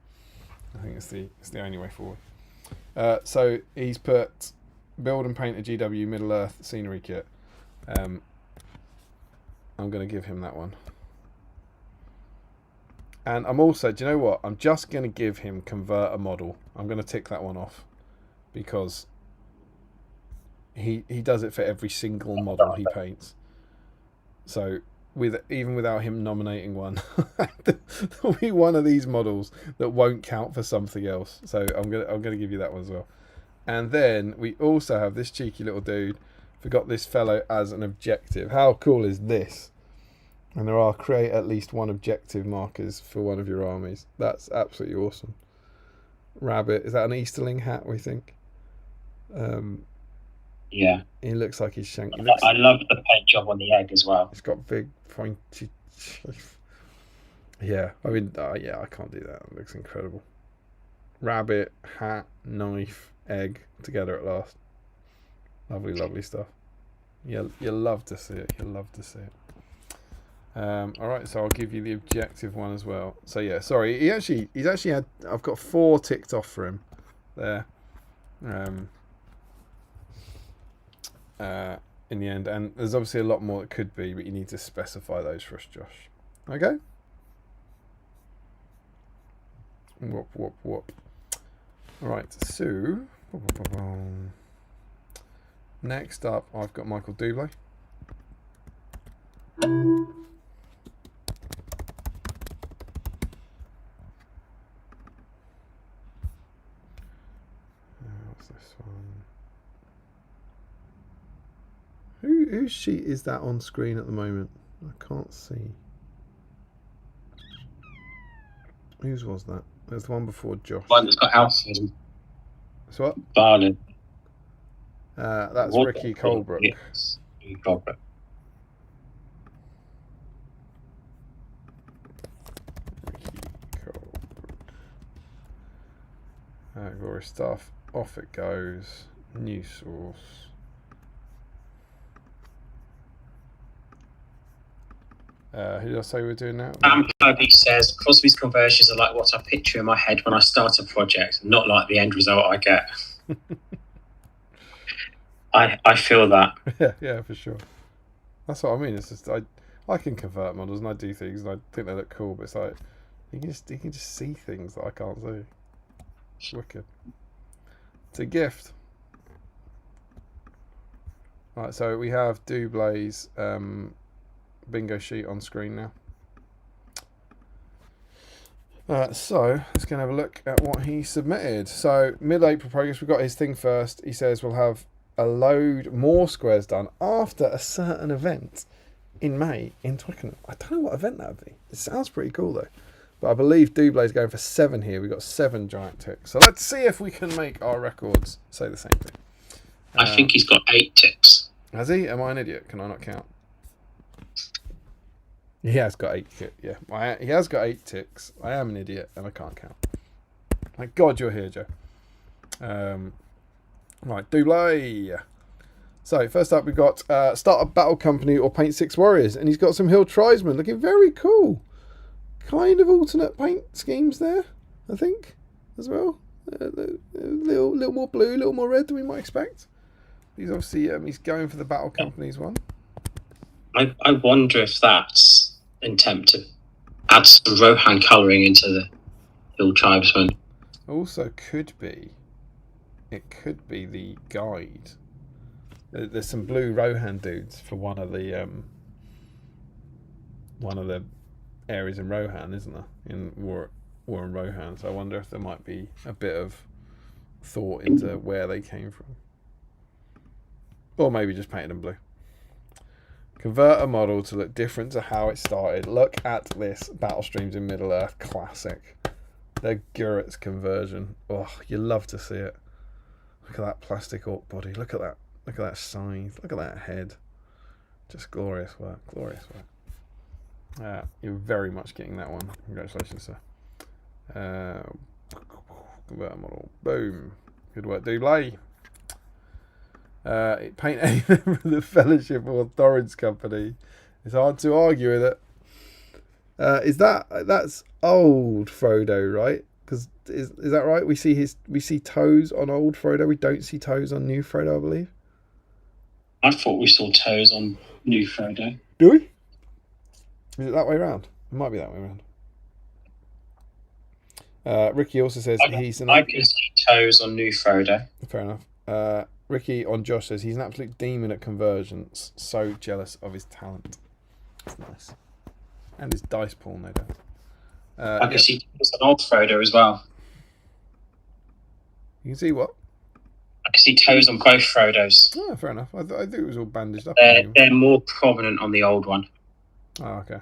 it's the only way forward. So he's put build and paint a GW Middle Earth scenery kit. I'm going to give him that one. And I'm also, do you know what? I'm just going to give him convert a model. I'm going to tick that one off because he does it for every single model he paints. So even without him nominating one, there'll be one of these models that won't count for something else. So I'm gonna give you that one as well. And then we also have this cheeky little dude. Forgot this fellow as an objective. How cool is this? And there are create at least one objective markers for one of your armies. That's absolutely awesome. Rabbit, is that an Easterling hat, we think? Yeah. He looks like he's shanked. I love the paint job on the egg as well. He's got big, pointy... Yeah, I mean, yeah, I can't do that. It looks incredible. Rabbit, hat, knife, egg, together at last. Lovely, lovely stuff. You'll love to see it. You'll love to see it. Alright, so I'll give you the objective one as well. So yeah, sorry, he's actually had, I've got 4 ticked off for him there in the end, and there's obviously a lot more that could be, but you need to specify those for us, Josh. Okay? Whoop, whoop, whoop. Alright, so next up I've got Michael Dubé. What's this one? Whose sheet is that on screen at the moment? I can't see. Whose was that? There's the one before Josh. One that's got Alfred. So what? Barlin. That's Ricky Colbert. Yes, Ricky Colbert. Glorious stuff. Off it goes. New source. Who did I say we're doing now? Sam Huddy says Crosby's conversions are like what I picture in my head when I start a project, not like the end result I get. I feel that. Yeah, for sure. That's what I mean. It's just I can convert models and I do things and I think they look cool, but it's like you can just see things that I can't see. It's wicked. It's a gift. Right, so we have Dublay's bingo sheet on screen now. So let's go and have a look at what he submitted. So mid-April progress, we've got his thing first. He says we'll have a load more squares done after a certain event in May in Twickenham. I don't know what event that would be. It sounds pretty cool though. But I believe Dublay's going for 7 here. We've got 7 giant ticks. So let's see if we can make our records say the same thing. I think he's got 8 ticks. Has he? Am I an idiot? Can I not count? He has got 8 ticks. Yeah, he has got 8 ticks. I am an idiot and I can't count. Thank God you're here, Joe. Right, Dublay. So first up, we've got start a battle company or paint 6 warriors, and he's got some hill tribesmen looking very cool. Kind of alternate paint schemes there, I think, as well. A little more blue, a little more red than we might expect. He's obviously he's going for the battle companies one. I wonder if that's an attempt to add some Rohan colouring into the hill tribesmen. Also, it could be the guide. There's some blue Rohan dudes for one of the areas in Rohan, isn't there? In War and Rohan. So I wonder if there might be a bit of thought into where they came from. Or maybe just painted them blue. Convert a model to look different to how it started. Look at this Battle Streams in Middle Earth classic. The Gurrett's conversion. Oh, you love to see it. Look at that plastic orc body. Look at that. Look at that scythe. Look at that head. Just glorious work. Glorious work. You're very much getting that one. Congratulations, sir. Convert a model. Boom. Good work, Dublay. Paint any member of the Fellowship or Thorins Company. It's hard to argue with it. That's old Frodo, right? Because is that right? We see toes on old Frodo. We don't see toes on new Frodo, I believe. I thought we saw toes on new Frodo. Do we? Is it that way around? It might be that way around. Ricky also says he's an. I can see toes on new Frodo. Fair enough. Ricky on Josh says he's an absolute demon at conversions. So jealous of his talent. That's nice. And his dice pool, no doubt. I can see toes on old Frodo as well. You can see what? I can see toes on both Frodos. Oh, fair enough. I think it was all bandaged up. They're more prominent on the old one. Oh, okay.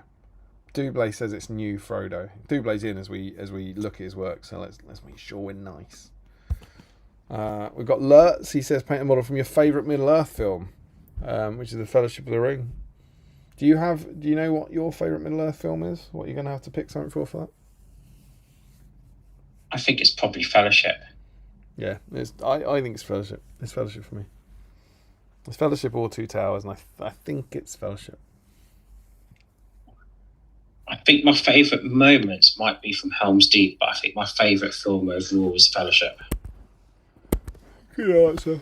Dubé says it's new Frodo. Dublé's in as we look at his work, so let's make sure we're nice. We've got Lurtz. He says paint a model from your favourite Middle Earth film, which is The Fellowship of the Ring. Do you know what your favourite Middle Earth film is? What you're going to have to pick something for that? I think it's probably Fellowship. Yeah, I think it's Fellowship. It's Fellowship for me. It's Fellowship or Two Towers, and I think it's Fellowship. I think my favourite moments might be from Helm's Deep, but I think my favourite film overall is Fellowship. Good answer.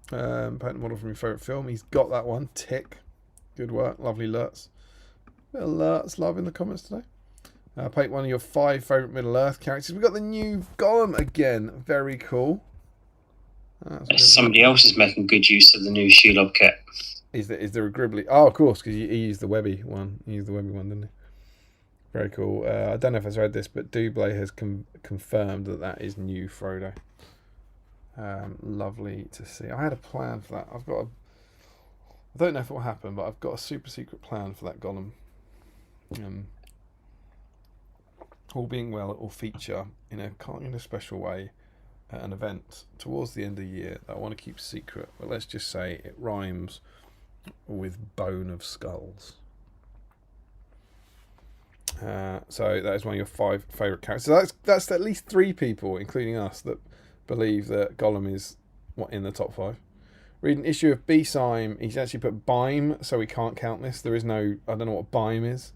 Paint a model from your favourite film. He's got that one. Tick. Good work. Lovely Lurtz. Bit of Lurtz love in the comments today. Paint one of your 5 favourite Middle Earth characters. We've got the new Gollum again. Very cool. Somebody else is making good use of the new Shelob kit. Is there a Gribbly? Oh, of course, because he used the Webby one. He used the Webby one, didn't he? Very cool. I don't know if I've read this, but Dubé has confirmed that is new Frodo. Lovely to see. I had a plan for that. I don't know if it will happen, but I've got a super secret plan for that Gollum. All being well, it will feature in a special way at an event towards the end of the year that I want to keep secret. But let's just say it rhymes with Bone of Skulls. So that is one of your 5 favourite characters. So that's at least 3 people, including us, that believe that Gollum is in the top 5. Read an issue of BSIME. He's actually put BIME, so we can't count this. There is no, I don't know what BIME is.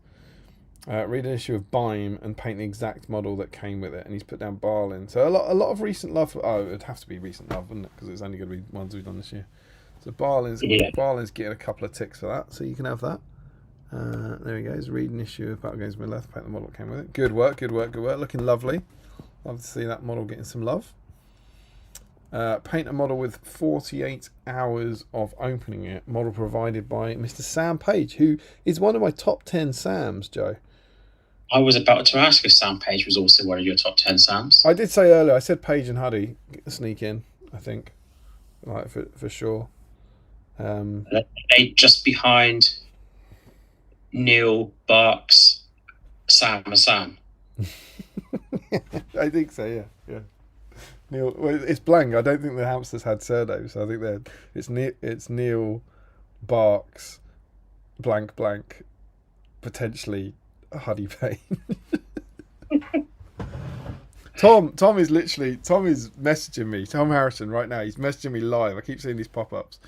Read an issue of BIME and paint the exact model that came with it. And he's put down Barlin. So a lot of recent love. Oh, it would have to be recent love, wouldn't it? Because it's only going to be ones we've done this year. So Barlin's getting a couple of ticks for that. So you can have that. There he goes. Read an issue of Battle Games Middle Earth. Paint the model that came with it. Good work. Looking lovely. Love to see that model getting some love. Paint a model with 48 hours of opening it. Model provided by Mr. Sam Page, who is one of my top 10 Sams, Joe. I was about to ask if Sam Page was also one of your top 10 Sams. I did say earlier, I said Page and Huddy sneak in, I think. Like, for sure. They just behind Neil, Barks, Sam and Sam. I think so, yeah. Neil, well, it's blank. I don't think the hamsters had surnames. So I think it's Neil, Barks, blank, potentially Huddy Payne. Tom is messaging me. Tom Harrison right now. He's messaging me live. I keep seeing these pop-ups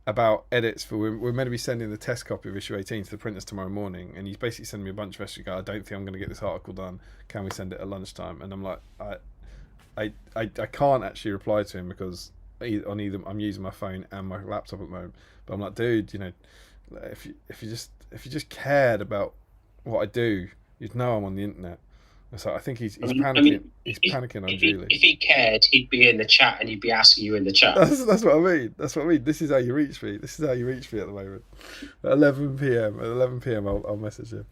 about edits for. We're meant to be sending the test copy of issue 18 to the printers tomorrow morning, and he's basically sending me a bunch of messages. I don't think I'm going to get this article done. Can we send it at lunchtime? And I'm like, I can't actually reply to him because I'm using my phone and my laptop at the moment. But I'm like, dude, if you just cared about what I do, you'd know I'm on the internet. So I think he's panicking. He's panicking unduly. If he cared, he'd be in the chat and he'd be asking you in the chat. That's what I mean. This is how you reach me. At the moment. At 11 p.m. I'll message him.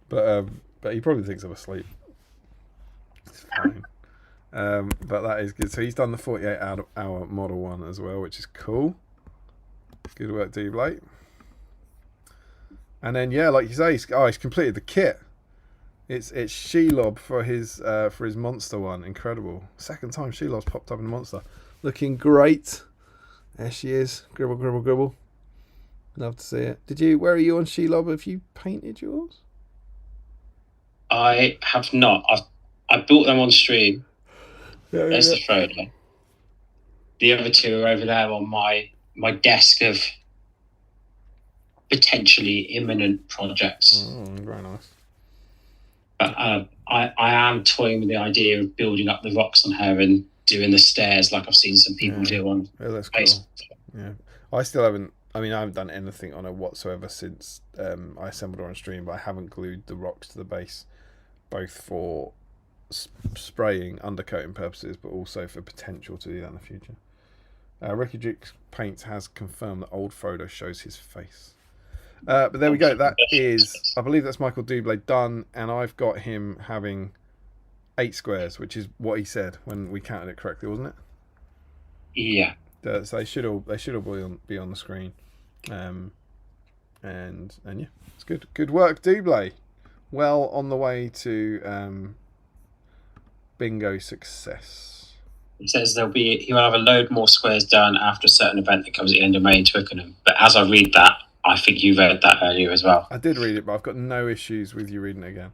But he probably thinks I'm asleep. It's fine. But that is good. So he's done the 48-hour model one as well, which is cool. Good work, Dubé. And then like you say, he's completed the kit. It's Shelob for his monster one. Incredible. Second time Shelob's popped up in the monster. Looking great. There she is. Gribble. Love to see it. Where are you on Shelob? Have you painted yours? I have not. I built them on stream. There's the photo. The other two are over there on my desk of potentially imminent projects. Very nice. But I am toying with the idea of building up the rocks on her and doing the stairs like I've seen some people do on Facebook. Yeah, I still haven't. I mean, I haven't done anything on her whatsoever since I assembled her on stream, but I haven't glued the rocks to the base, both for spraying, undercoating purposes, but also for potential to do that in the future. Ricky Drix Paints has confirmed that old photo shows his face. But there we go. That is, I believe that's Michael Dubé done, and I've got him having 8 squares, which is what he said when we counted it correctly, wasn't it? Yeah. So they should all be on the screen, and yeah, it's good. Good work, Dubé. Well on the way to bingo success. It says he'll have a load more squares done after a certain event that comes at the end of May in Twickenham. But as I read that, I think you read that earlier as well. I did read it, but I've got no issues with you reading it again.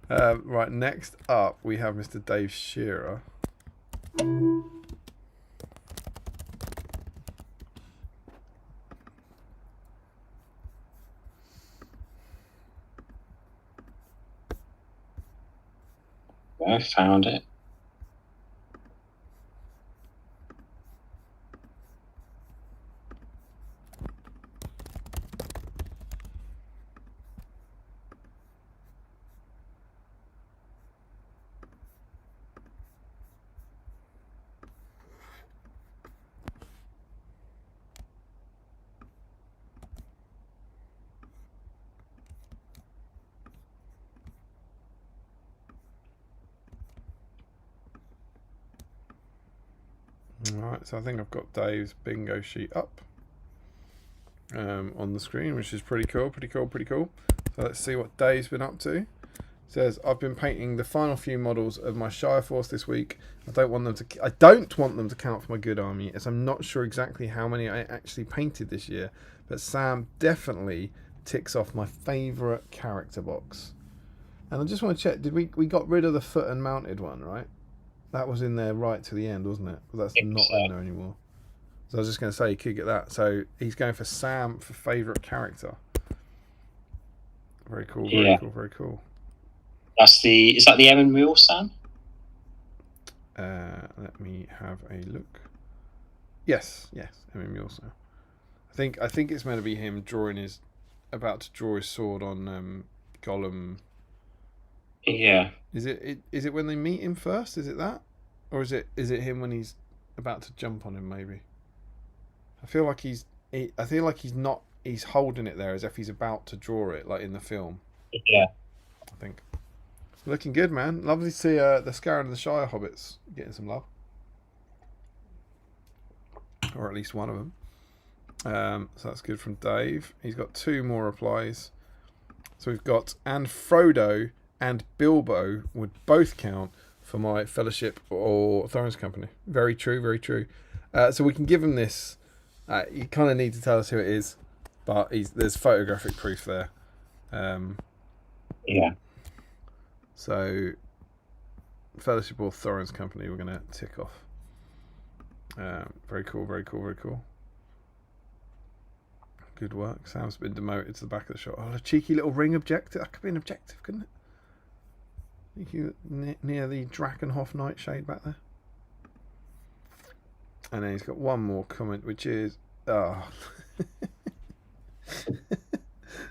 Right, next up we have Mr. Dave Shearer. I found it. Alright, so I think I've got Dave's bingo sheet up on the screen, which is pretty cool. So let's see what Dave's been up to. It says, I've been painting the final few models of my Shire Force this week. I don't want them to count for my good army, as I'm not sure exactly how many I actually painted this year, but Sam definitely ticks off my favourite character box. And I just want to check, did we got rid of the foot and mounted one, right? That was in there right to the end, wasn't it? But that's not in there anymore. So I was just going to say you could get that. So he's going for Sam for favourite character. Very cool, very cool. Is that the Emin Mule, Sam? Let me have a look. Yes, Emin Mule, Sam. I think it's meant to be him about to draw his sword on Gollum. Yeah. Is it when they meet him first? Is it that, or is it him when he's about to jump on him? Maybe. I feel like he's not. He's holding it there as if he's about to draw it, like in the film. Yeah. I think. Looking good, man. Lovely to see the Scarran and the Shire Hobbits getting some love, or at least one of them. So that's good from Dave. He's got 2 more replies. So we've got, and Frodo and Bilbo would both count for my Fellowship or Thrones Company. Very true, very true. So we can give him this. You kind of need to tell us who it is, but there's photographic proof there. Yeah. So Fellowship or Thrones Company, we're going to tick off. Very cool. Good work. Sam's been demoted to the back of the shot. Oh, a cheeky little ring objective. That could be an objective, couldn't it? Near the Drakenhof Nightshade back there. And then he's got one more comment, which is,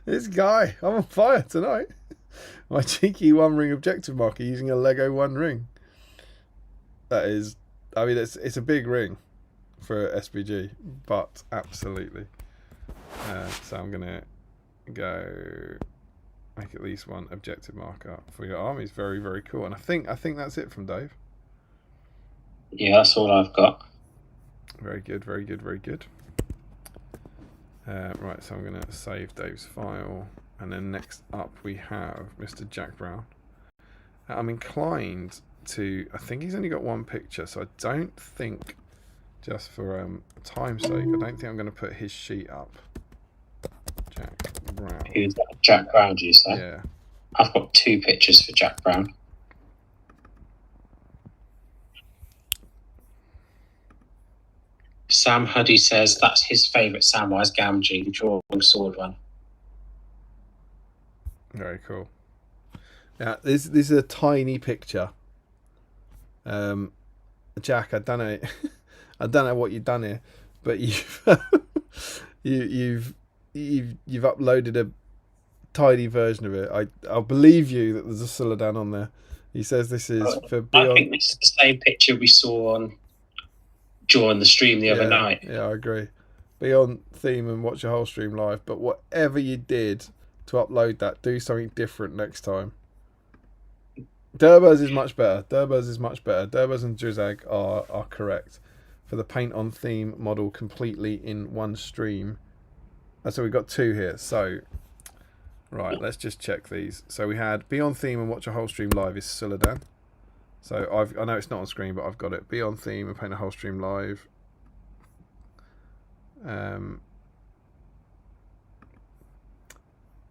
this guy, I'm on fire tonight. My cheeky 1 ring objective marker using a Lego 1 ring. That is, I mean, it's a big ring for SBG, but absolutely. So I'm gonna go make at least 1 objective marker for your army. It's very, very cool. And I think that's it from Dave. Yeah, that's all I've got. Very good. Right, so I'm going to save Dave's file. And then next up we have Mr. Jack Brown. I'm inclined to... I think he's only got 1 picture, so I don't think, just for time's sake, I don't think I'm going to put his sheet up. Jack Brown. Who's that? Jack Brown, do you say? Yeah. I've got 2 pictures for Jack Brown. Sam Huddy says that's his favourite Samwise Gamgee, the drawing sword one. Very cool. Now, this is a tiny picture. Jack, I don't know, I don't know what you've done here, but you've you've uploaded a tiny version of it. I'll believe you that there's a Suladan on there. He says this is for Beyond. I think this is the same picture we saw during the stream the other night. Yeah, I agree. Be on theme and watch your whole stream live. But whatever you did to upload that, do something different next time. Durbos is much better. Durbos and Drizag are correct for the paint on theme model completely in one stream. So we've got two here. So, right, let's just check these. So we had be on theme and watch a whole stream live is Suladan. So I know it's not on screen, but I've got it. Be on theme and paint a whole stream live.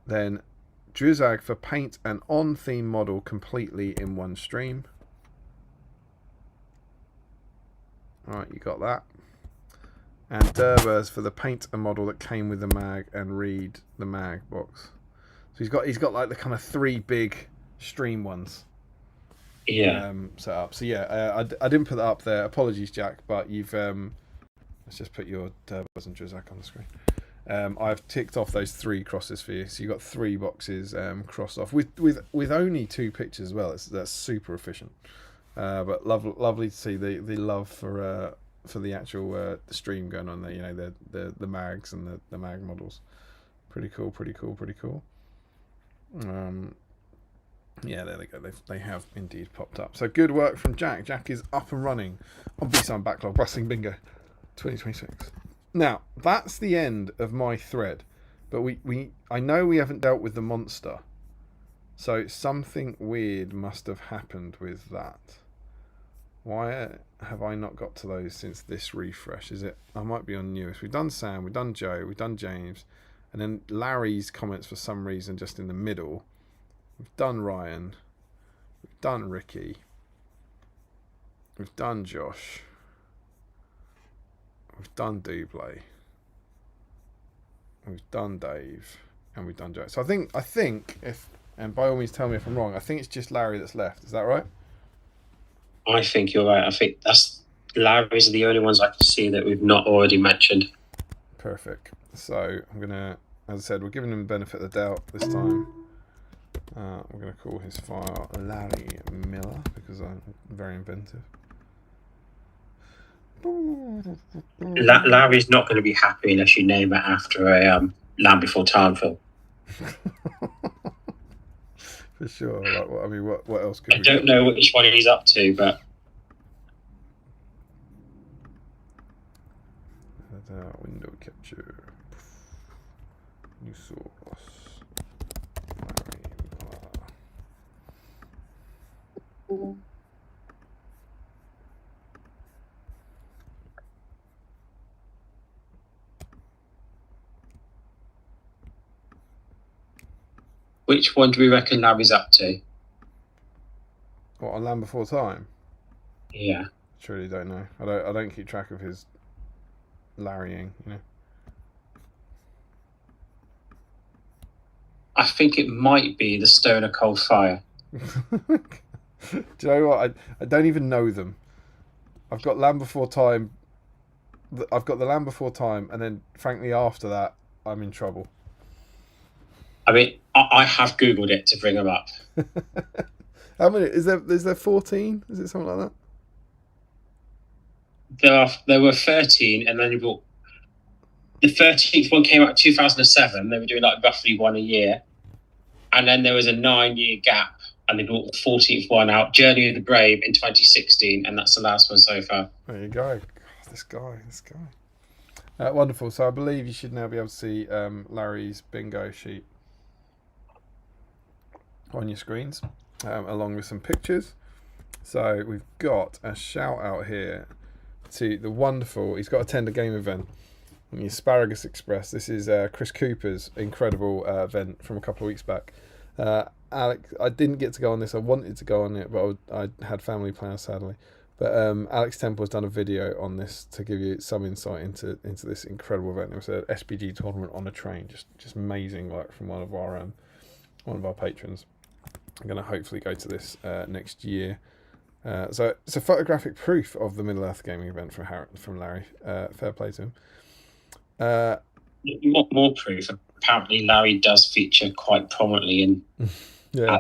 Then Drizag for paint an on theme model completely in one stream. Alright, you got that. And Durbers for the paint a model that came with the mag and read the mag box. So he's got like the kind of three big stream ones. Yeah. Set up. So yeah, I didn't put that up there. Apologies, Jack, but you've let's just put your Durbers and Drizag on the screen. I've ticked off those three crosses for you, so you've got three boxes crossed off with only two pictures as well. That's super efficient. But lovely to see the love for the actual the stream going on there. You know, the mags and the mag models. Pretty cool. Yeah, there they go. They have indeed popped up. So good work from Jack. Jack is up and running on BSIME Backlog Wrestling Bingo 2026. Now, that's the end of my thread. But I know we haven't dealt with the monster. So something weird must have happened with that. Why have I not got to those since this refresh? Is it? I might be on newest. We've done Sam, we've done Joe, we've done James. And then Larry's comments for some reason just in the middle. We've done Ryan. We've done Ricky. We've done Josh. We've done Dubé. We've done Dave. And we've done Joe. So I think if, and by all means tell me if I'm wrong, I think it's just Larry that's left. Is that right? I think you're right. I think Larry's are the only ones I can see that we've not already mentioned. Perfect. So I'm going to, as I said, we're giving him the benefit of the doubt this time. We're going to call his file Larry Miller because I'm very inventive. Larry's not going to be happy unless you name it after a Land Before Time film. For sure. Like, what else could I don't know which one he's up to, but window capture. New source. which one do we reckon Larry's up to? What, on Land Before Time? Yeah. Truly don't know. I don't keep track of his Larrying, you know. I think it might be the Stoner Cold Fire. Do you know what? I don't even know them. I've got Land Before Time. I've got the Land Before Time, and then frankly after that, I'm in trouble. I mean, I have Googled it to bring them up. How many is there? Is there 14? Is it something like that? There were 13, and then you brought the 13th one came out in 2007. They were doing like roughly one a year, and then there was a 9-year gap, and they brought the 14th one out, Journey of the Brave, in 2016, and that's the last one so far. There you go. God, this guy. Wonderful. So I believe you should now be able to see Larry's bingo sheet on your screens, along with some pictures. So we've got a shout out here to the wonderful, he's got to attend a game event on the Asparagus Express. This is Chris Cooper's incredible event from a couple of weeks back. Alex, I didn't get to go on this. I wanted to go on it, but I had family plans, sadly. But Alex Temple's done a video on this to give you some insight into this incredible event. It was an SBG tournament on a train, just amazing work from one of our patrons. I'm going to hopefully go to this next year. So it's a photographic proof of the Middle Earth gaming event from Larry. Fair play to him. More proof. Apparently, Larry does feature quite prominently in. Yeah.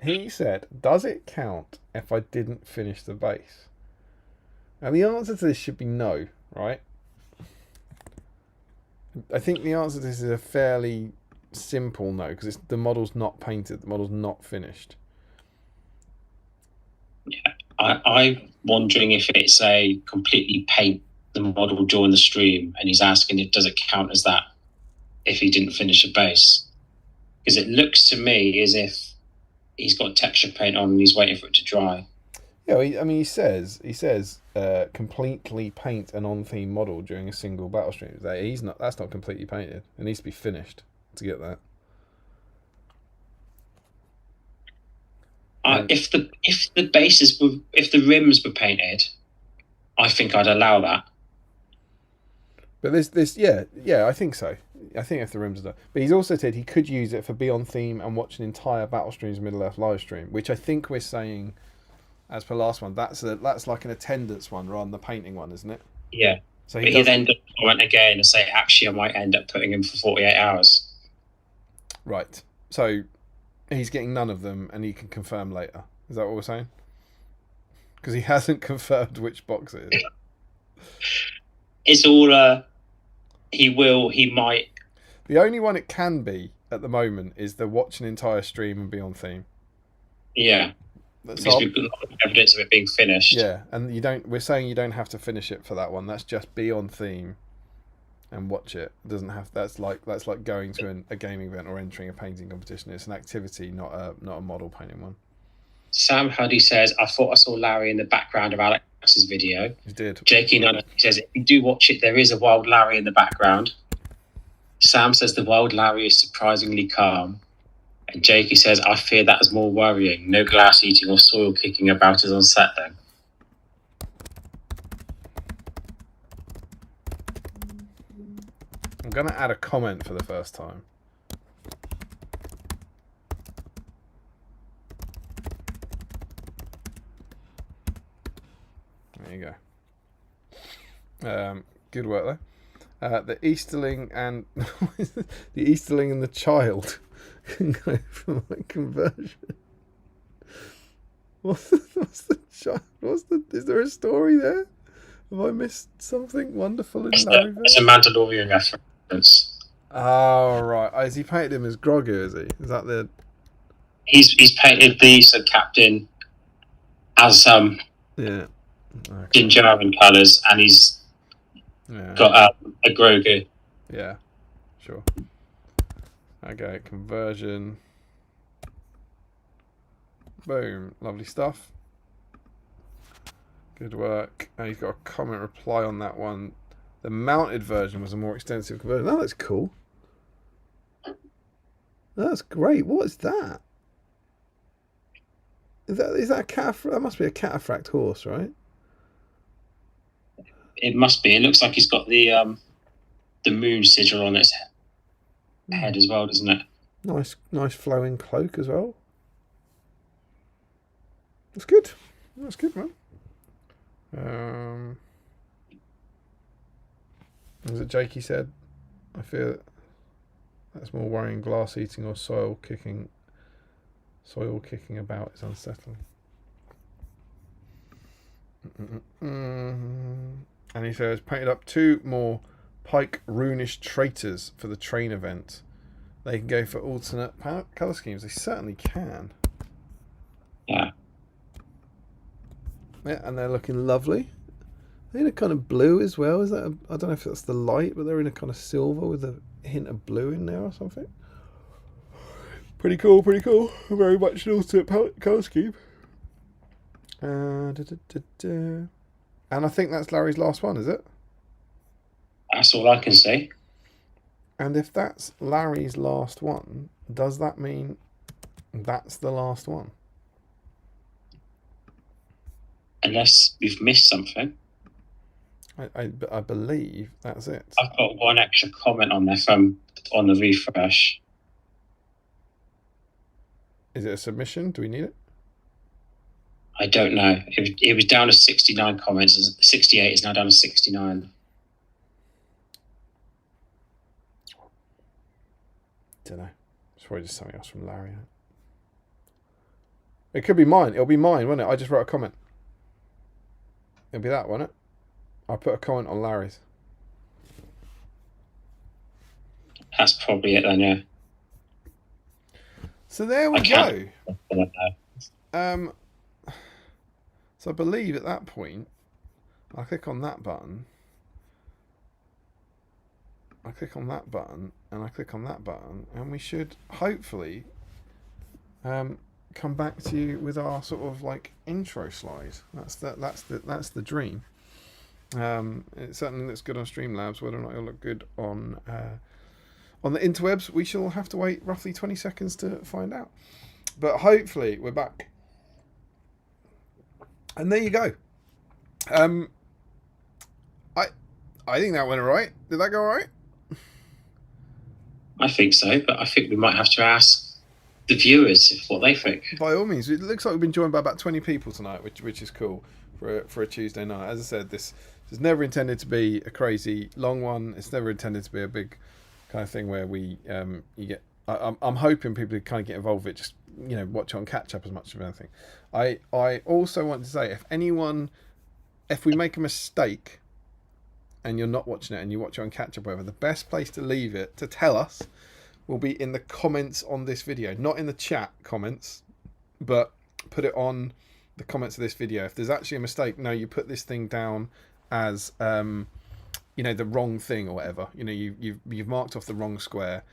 He said, "Does it count if I didn't finish the base?" Now the answer to this should be no, right? I think the answer to this is a fairly simple no, because the model's not painted, the model's not finished. Yeah, I'm wondering if it's a completely paint the model during the stream, and he's asking if does it count as that if he didn't finish a base, because it looks to me as if he's got texture paint on and he's waiting for it to dry. Yeah, he says completely paint an on-theme model during a single battle stream. That's not completely painted. It needs to be finished to get that. If the rims were painted, I think I'd allow that. But yeah, I think so. I think if the rims are done. But he's also said he could use it for Be On Theme and watch an entire Battle Streams Middle Earth live stream, which I think we're saying, as per last one, that's like an attendance one rather than the painting one, isn't it? Yeah. So he then went again and say, actually, I might end up putting him for 48 hours. Right. So he's getting none of them, and he can confirm later. Is that what we're saying? Because he hasn't confirmed which box it is. It's all he might. The only one it can be at the moment is the watch an entire stream and Be On Theme. Yeah. Because we've got evidence of it being finished. Yeah, and we're saying you don't have to finish it for that one. That's just Be On Theme and watch it. It doesn't have that's like going to a gaming event or entering a painting competition. It's an activity, not a model painting one. Sam Huddy says, I thought I saw Larry in the background of Alex's video. You did. Jakey Nunn says, if you do watch it, there is a wild Larry in the background. Sam says the wild Larry is surprisingly calm. And Jakey says, I fear that is more worrying. No glass eating or soil kicking about is on set then. I'm going to add a comment for the first time. There you go. Good work there. The Easterling and the child can go for my conversion. What's the child? Is there a story there? Have I missed something wonderful in Larryville? It's a Mandalorian reference. Oh right. Has he painted him as Grogu? Is he? Is that the? He's painted the captain as Yeah. Okay. Dinjarin colours, and he's got a Grogu. Yeah, sure. Okay, conversion. Boom, lovely stuff. Good work. And he's got a comment reply on that one. The mounted version was a more extensive conversion. Oh, that's cool. That's great. What is that? Is that a cataphract? That must be a cataphract horse, right? It must be. It looks like he's got the moon sigil on its head as well, doesn't it? Nice flowing cloak as well. That's good. That's good, man. Was it Jakey said? I fear that's more worrying. Glass eating or soil kicking about is unsettling. And he says, painted up 2 more Pike Runish traitors for the train event. They can go for alternate colour schemes. They certainly can. Yeah. Yeah, and they're looking lovely. They're in a kind of blue as well. Is that? I don't know if that's the light, but they're in a kind of silver with a hint of blue in there or something. Pretty cool. Very much an alternate colour scheme. And I think that's Larry's last one, is it? That's all I can say. And if that's Larry's last one, does that mean that's the last one? unless we've missed something. I believe that's it. I've got one extra comment on there on the refresh. Is it a submission? Do we need it? I don't know. It was down to 69 comments. 68 is now down to 69. Don't know. It's probably just something else from Larry. It could be mine. It'll be mine, won't it? I just wrote a comment. It'll be that, won't it? I put a comment on Larry's. That's probably it then, yeah. So there we go. So I believe at that point, I click on that button. I click on that button, and I click on that button, and we should hopefully come back to you with our sort of like intro slide. That's the dream. It certainly looks good on Streamlabs. Whether or not it'll look good on the interwebs, we shall have to wait roughly 20 seconds to find out. But hopefully we're back. And there you go. I think that went all right. Did that go all right? I think so, but I think we might have to ask the viewers what they think. By all means, it looks like we've been joined by about 20 people tonight, which is cool for a Tuesday night. As I said, this is never intended to be a crazy long one. It's never intended to be a big kind of thing where we you get. I'm hoping people kind of get involved with it, just watch it on catch up as much as anything. I also want to say, if we make a mistake and you're not watching it and you watch it on catch up, whatever, the best place to leave it to tell us will be in the comments on this video, not in the chat comments, but put it on the comments of this video. If there's actually a mistake, no, you put this thing down as the wrong thing or whatever. You've marked off the wrong square.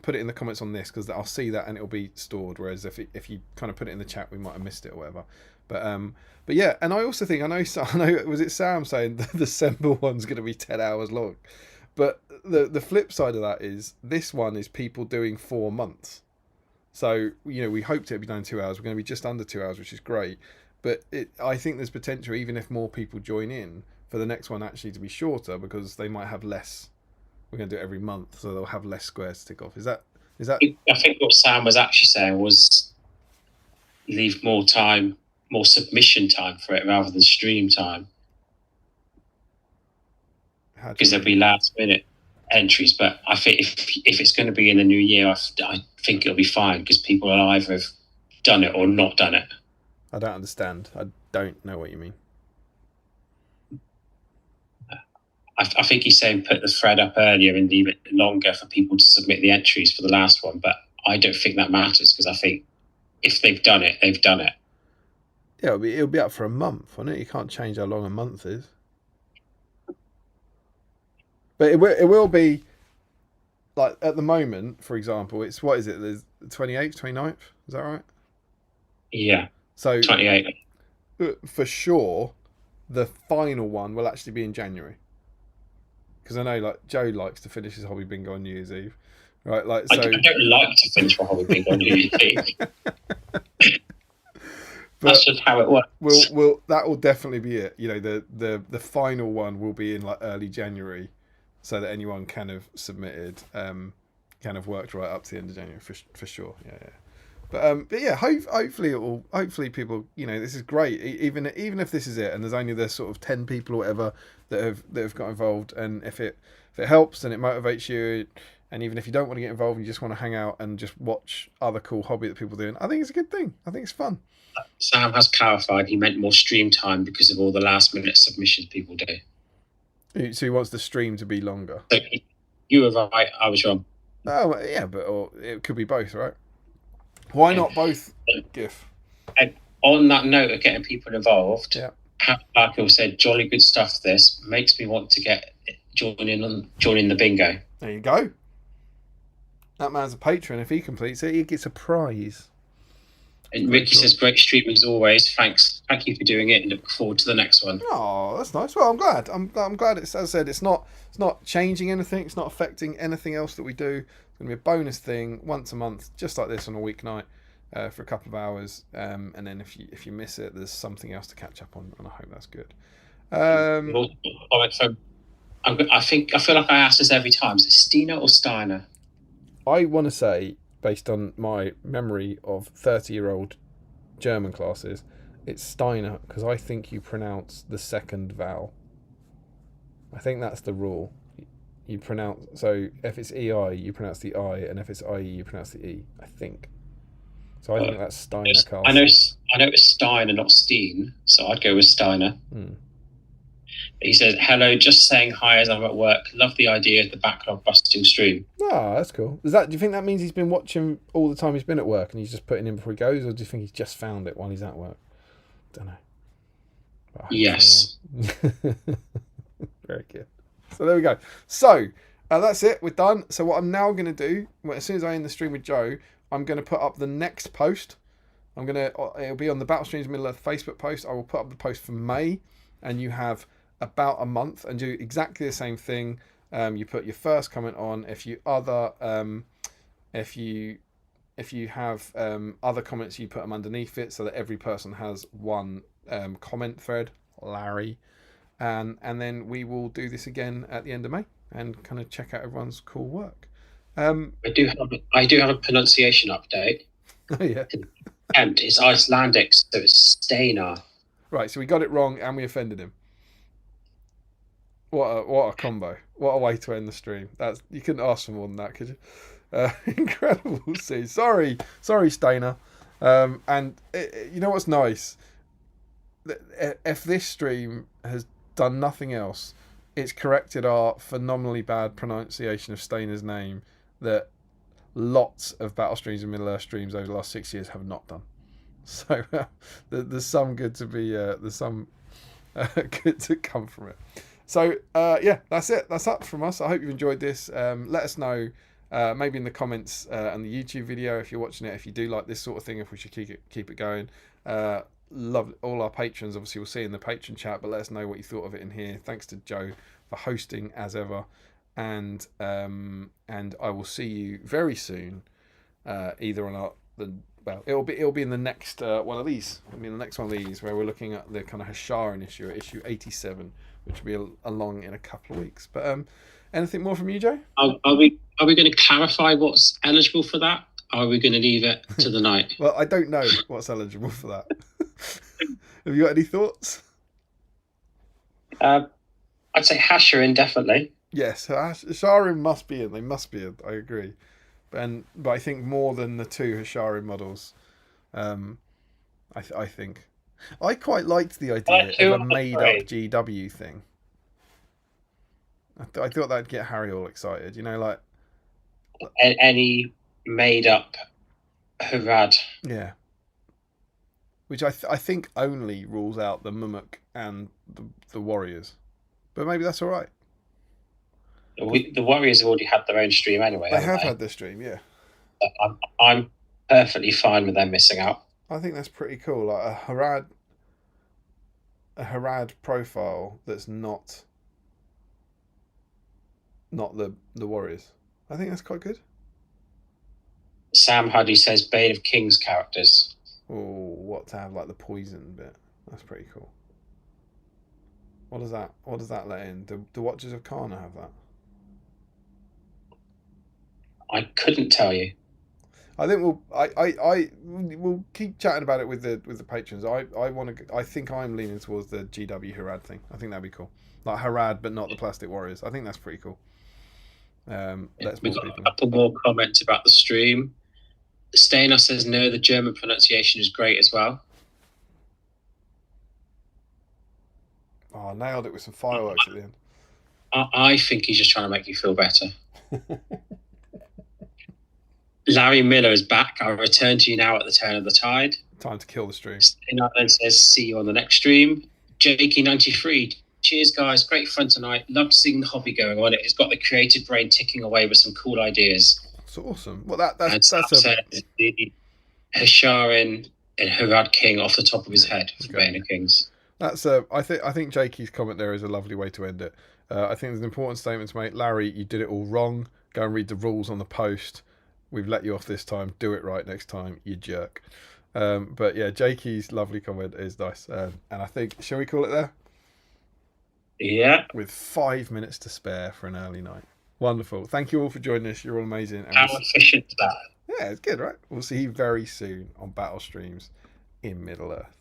Put it in the comments on this, because I'll see that and it'll be stored. Whereas if you kind of put it in the chat, we might have missed it or whatever. But yeah, and I also think I know was it Sam saying the December one's going to be 10 hours long, but the flip side of that is this one is people doing 4 months. So we hoped it'd be done in 2 hours. We're going to be just under 2 hours, which is great. But I think there's potential, even if more people join in, for the next one actually to be shorter, because they might have less. We're going to do it every month, so they'll have less squares to tick off. Is that? I think what Sam was actually saying was leave more submission time for it rather than stream time, because there'll be last minute entries. But I think if it's going to be in the new year, I think it'll be fine, because people will either have done it or not done it. I don't understand. I don't know what you mean. I think he's saying put the thread up earlier and leave it longer for people to submit the entries for the last one. But I don't think that matters, because I think if they've done it, they've done it. Yeah, it'll be up for a month, won't it? You can't change how long a month is. But it will be, like, at the moment, for example, it's, what is it? There's the 28th, 29th? Is that right? Yeah. So 28. For sure, the final one will actually be in January. Because I know, like, Joe likes to finish his hobby bingo on New Year's Eve, right? Like, so I don't like to finish my hobby bingo on New Year's Eve. That's just how it works. That will definitely be it. The final one will be in like early January, so that anyone kind of submitted kind of worked right up to the end of January for sure. Yeah. But yeah, hopefully people, this is great. Even if this is it, and there's only sort of 10 people or whatever that have got involved, and if it helps and it motivates you, and even if you don't want to get involved and you just want to hang out and just watch other cool hobby that people are doing, I think it's a good thing. I think it's fun. Sam has clarified he meant more stream time because of all the last minute submissions people do. So he wants the stream to be longer. So you were right, I was wrong. Oh yeah, or it could be both, right? Why not both, Gif? And on that note of getting people involved, yeah. Michael said, "Jolly good stuff. This makes me want to join the bingo." There you go. That man's a patron. If he completes it, he gets a prize. And Ricky says, "Great stream as always. Thanks. Thank you for doing it, and look forward to the next one." Oh, that's nice. Well, I'm glad. I'm glad. As I said, it's not changing anything. It's not affecting anything else that we do. It's going to be a bonus thing once a month, just like this on a weeknight. for a couple of hours, and then if you miss it, there's something else to catch up on, and I hope that's good. I feel like I ask this every time. Is it Steiner or Steiner? I want to say, based on my memory of 30-year-old German classes, it's Steiner, because I think you pronounce the second vowel. I think that's the rule. You pronounce, so if it's EI, you pronounce the I, and if it's IE, you pronounce the E, I think. So I think that's Steiner Castle. I know it's Steiner, not Steen, so I'd go with Steiner. He says, hello, just saying hi as I'm at work. Love the idea of the backlog busting stream. Ah, that's cool. Do you think that means he's been watching all the time he's been at work and he's just putting in before he goes, or do you think he's just found it while he's at work? Don't know. Yes. Very good. So there we go. So that's it. We're done. So what I'm now going to do, as soon as I end the stream with Joe, I'm going to put up the next post. It'll be on the Battle Streams Middle Earth Facebook post. I will put up the post for May, and you have about a month and do exactly the same thing. You put your first comment on. If you have other comments, you put them underneath it so that every person has one comment thread. Larry, and then we will do this again at the end of May and kind of check out everyone's cool work. I do have a pronunciation update. Oh yeah. And it's Icelandic, so it's Steiner. Right, so we got it wrong and we offended him. What a combo! What a way to end the stream. You couldn't ask for more than that, could you? Incredible. See, sorry, Steiner. And you know what's nice? If this stream has done nothing else, it's corrected our phenomenally bad pronunciation of Steiner's name that lots of Battle Streams and Middle Earth streams over the last 6 years have not done. So there's some good to be there's some good to come from it. So yeah, that's it. That's up from us. I hope you've enjoyed this. Let us know maybe in the comments and the YouTube video if you're watching it, if you do like this sort of thing, if we should keep it going. Love all our patrons. Obviously, we'll see in the patron chat, but let us know what you thought of it in here. Thanks to Joe for hosting as ever, and I will see you very soon. Either on it'll be in the next one of these. I mean, the next one of these where we're looking at the kind of Hasharan issue 87, which will be along in a couple of weeks. But anything more from you, Joe? Are we going to clarify what's eligible for that? Or are we going to leave it to the night? Well, I don't know what's eligible for that. Have you got any thoughts? I'd say Hasharin, definitely. Yes, Hasharin must be in. They must be in. I agree. But I think more than the two Hasharin models. I think. I quite liked the idea of a made-up GW thing. I thought that'd get Harry all excited. You know, like... Any made-up Harad. Yeah. Which I think only rules out the Mumuk and the Warriors. But maybe that's all right. The Warriors have already had their own stream anyway. They have had their stream, yeah. I'm perfectly fine with them missing out. I think that's pretty cool. Like a Harad profile that's not the Warriors. I think that's quite good. Sam Huddy says Bane of Kings characters. Oh, what to have like the poison bit? That's pretty cool. What does that let in? Do Watchers of Kana have that? I couldn't tell you. I think we'll keep chatting about it with the patrons. I think I'm leaning towards the GW Harad thing. I think that'd be cool. Like Harad, but not the Plastic Warriors. I think that's pretty cool. We've got a couple more comments about the stream. Steiner says no, the German pronunciation is great as well. Oh, I nailed it with some fireworks at the end. I think he's just trying to make you feel better. Larry Miller is back. I'll return to you now at the turn of the tide. Time to kill the stream. Steiner then says, see you on the next stream. Jakey93, cheers guys, great fun tonight. Loved seeing the hobby going on. It's got the creative brain ticking away with some cool ideas. It's awesome. Well, that's the Hasharin and Harad King off the top of his head for Bane of Kings. That's I think Jakey's comment there is a lovely way to end it. I think there's an important statement to make. Larry, you did it all wrong. Go and read the rules on the post. we've let you off this time. Do it right next time, you jerk. But yeah, Jakey's lovely comment is nice. And I think, shall we call it there? Yeah. With 5 minutes to spare for an early night. Wonderful. Thank you all for joining us. You're all amazing. And How efficient is that? yeah, it's good, right? We'll see you very soon on Battle Streams in Middle Earth.